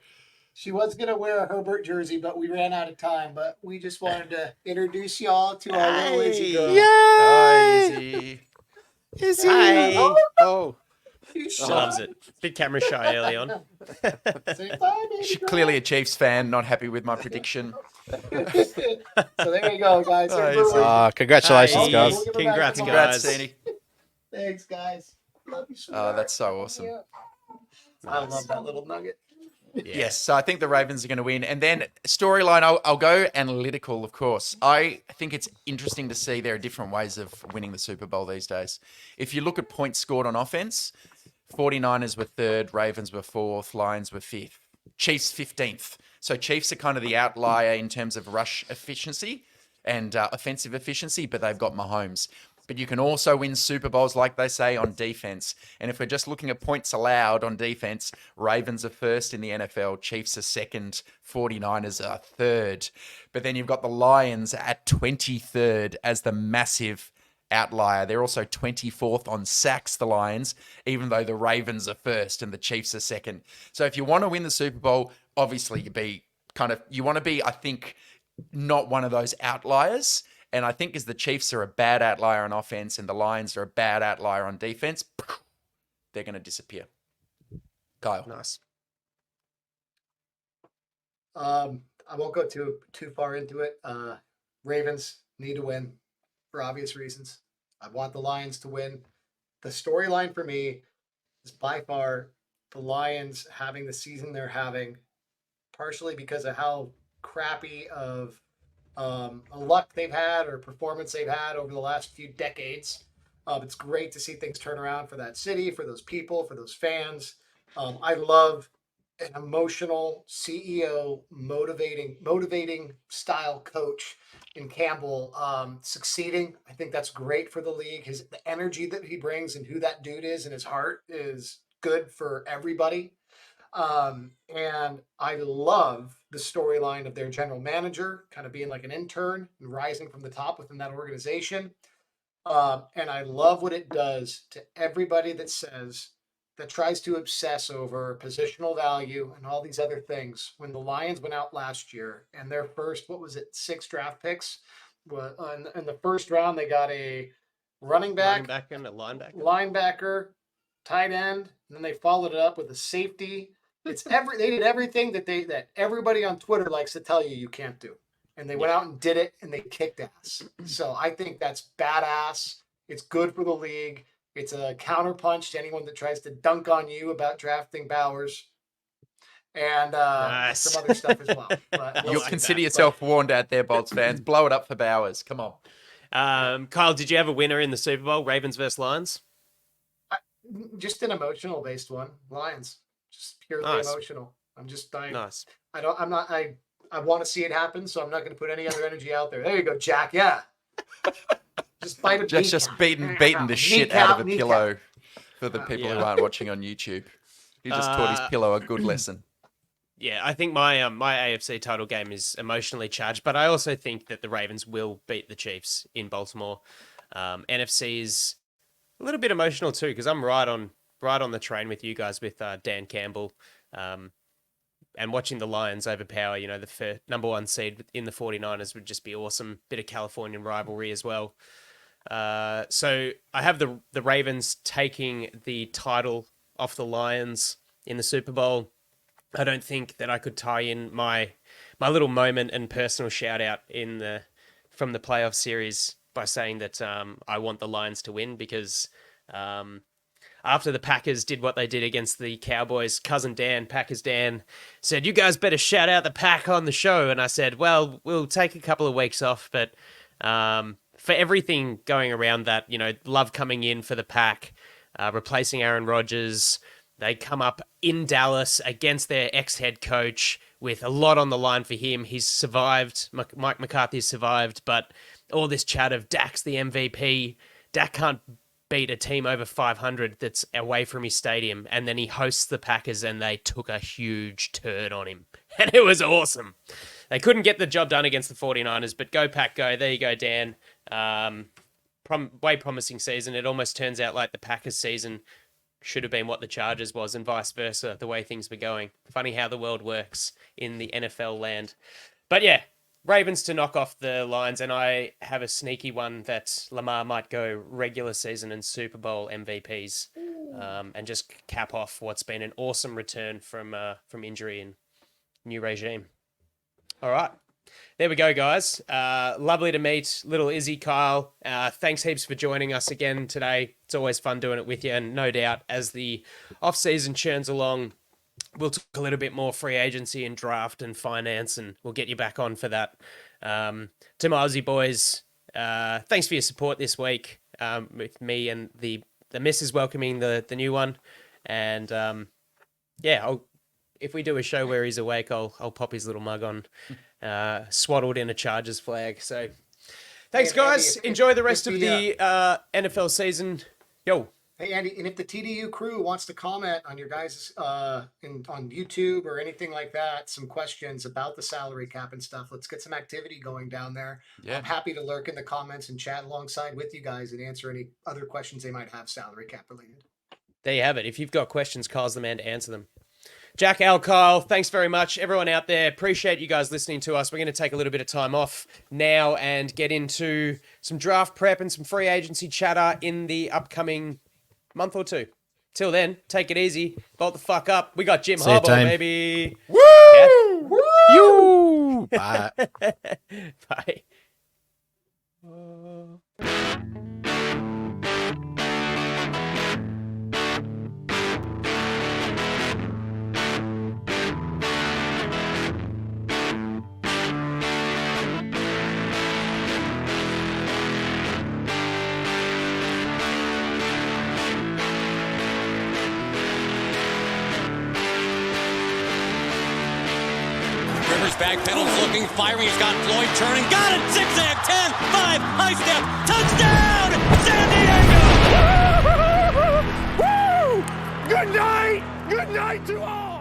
She was going to wear a Herbert jersey, but we ran out of time. But we just wanted to introduce y'all to our little Izzy girl. Hi, Izzy. Izzy. Hi. Oh. She loves it. Big camera shy early on. Say bye, baby She's girl. clearly a Chiefs fan, not happy with my prediction. So there you go, guys. Hi, Izzy. Congratulations, Hey, guys. Congrats, Congrats, guys. Sandy. Thanks, guys. Love you, Oh, sweetheart. that's so awesome. Yeah. I love that little nugget. Yes, so I think the Ravens are going to win. And then storyline, I'll go analytical, of course. I think it's interesting to see there are different ways of winning the Super Bowl these days. If you look at points scored on offense, 49ers were third, Ravens were fourth, Lions were fifth, Chiefs 15th. So Chiefs are kind of the outlier in terms of rush efficiency and offensive efficiency, but they've got Mahomes. But you can also win Super Bowls, like they say, on defense. And if we're just looking at points allowed on defense, Ravens are first in the NFL, Chiefs are second, 49ers are third. But then you've got the Lions at 23rd as the massive outlier. They're also 24th on sacks, the Lions, even though the Ravens are first and the Chiefs are second. So if you want to win the Super Bowl, obviously you want to be, I think, not one of those outliers. And I think as the Chiefs are a bad outlier on offense and the Lions are a bad outlier on defense, they're going to disappear. Kyle. Nice. I won't go too far into it. Ravens need to win for obvious reasons. I want the Lions to win. The storyline for me is by far the Lions having the season they're having, partially because of how crappy of a luck they've had or performance they've had over the last few decades. It's great to see things turn around for that city, for those people, for those fans. I love an emotional CEO, motivating style coach in Campbell succeeding. I think that's great for the league. The energy that he brings and who that dude is and his heart is good for everybody. And I love the storyline of their general manager kind of being like an intern and rising from the top within that organization. And I love what it does to everybody that tries to obsess over positional value and all these other things. When the Lions went out last year and their first, 6 draft picks, in the first round, they got a running back and a linebacker, tight end, and then they followed it up with a safety. They did everything that everybody on Twitter likes to tell you can't do. And they went out and did it, and they kicked ass. So I think that's badass. It's good for the league. It's a counterpunch to anyone that tries to dunk on you about drafting Bowers. And Nice. some other stuff as well. But You'll consider yourself warned out there, Bolts fans. Blow it up for Bowers. Come on. Kyle, did you have a winner in the Super Bowl, Ravens versus Lions? Just an emotional based one. Lions. Just purely emotional. Nice. I want to see it happen, so I'm not going to put any other energy out there. There you go, Jack. Yeah. Just bite a Just beating the shit out of a pillow for the people who aren't watching on YouTube. He just taught his pillow a good lesson. Yeah, I think my AFC title game is emotionally charged, but I also think that the Ravens will beat the Chiefs in Baltimore. NFC is a little bit emotional too, because I'm right on the train with you guys with Dan Campbell, and watching the Lions overpower, the number 1 seed in the 49ers would just be awesome. Bit of Californian rivalry as well. So I have the Ravens taking the title off the Lions in the Super Bowl. I don't think that I could tie in my little moment and personal shout out from the playoff series by saying that I want the Lions to win, because after the Packers did what they did against the Cowboys, cousin Dan, Packers Dan, said, "You guys better shout out the Pack on the show." And I said, well, we'll take a couple of weeks off, but for everything going around that, Love coming in for the Pack, replacing Aaron Rodgers, they come up in Dallas against their ex-head coach, with a lot on the line for him. He's survived. Mike McCarthy's survived, but all this chat of Dak's the MVP. Dak can't beat a team over 500 that's away from his stadium, and then he hosts the Packers and they took a huge turn on him. And it was awesome. They couldn't get the job done against the 49ers, but go Pack go. There you go, Dan. Way promising season. It almost turns out like the Packers season should have been what the Chargers was and vice versa, the way things were going. Funny how the world works in the NFL land. But yeah, Ravens to knock off the Lions, and I have a sneaky one that Lamar might go regular season and Super Bowl MVPs, and just cap off what's been an awesome return from injury and new regime. All right. There we go, guys. Lovely to meet little Izzy, Kyle. Thanks heaps for joining us again today. It's always fun doing it with you, and no doubt as the off-season churns along, we'll talk a little bit more free agency and draft and finance, and we'll get you back on for that. To my Aussie boys, thanks for your support this week with me and the missus welcoming the new one. And if we do a show where he's awake, I'll pop his little mug on, swaddled in a Chargers flag. So thanks, guys. Enjoy the rest of the NFL season. Yo. Hey, Andy, and if the TDU crew wants to comment on your guys' on YouTube or anything like that, some questions about the salary cap and stuff, let's get some activity going down there. Yeah. I'm happy to lurk in the comments and chat alongside with you guys and answer any other questions they might have salary cap related. There you have it. If you've got questions, Kyle's the man to answer them. Jack, Al, Kyle, thanks very much. Everyone out there, appreciate you guys listening to us. We're going to take a little bit of time off now and get into some draft prep and some free agency chatter in the upcoming month or two. Till then, take it easy. Bolt the fuck up. We got Jim Harbaugh, baby. Woo! Yeah. Woo! You! Bye. Bye. Back pedals looking, firing. He's got Floyd turning. Got it. Zigzag. 10, 5, high step. Touchdown. San Diego. Woo! Good night. Good night to all.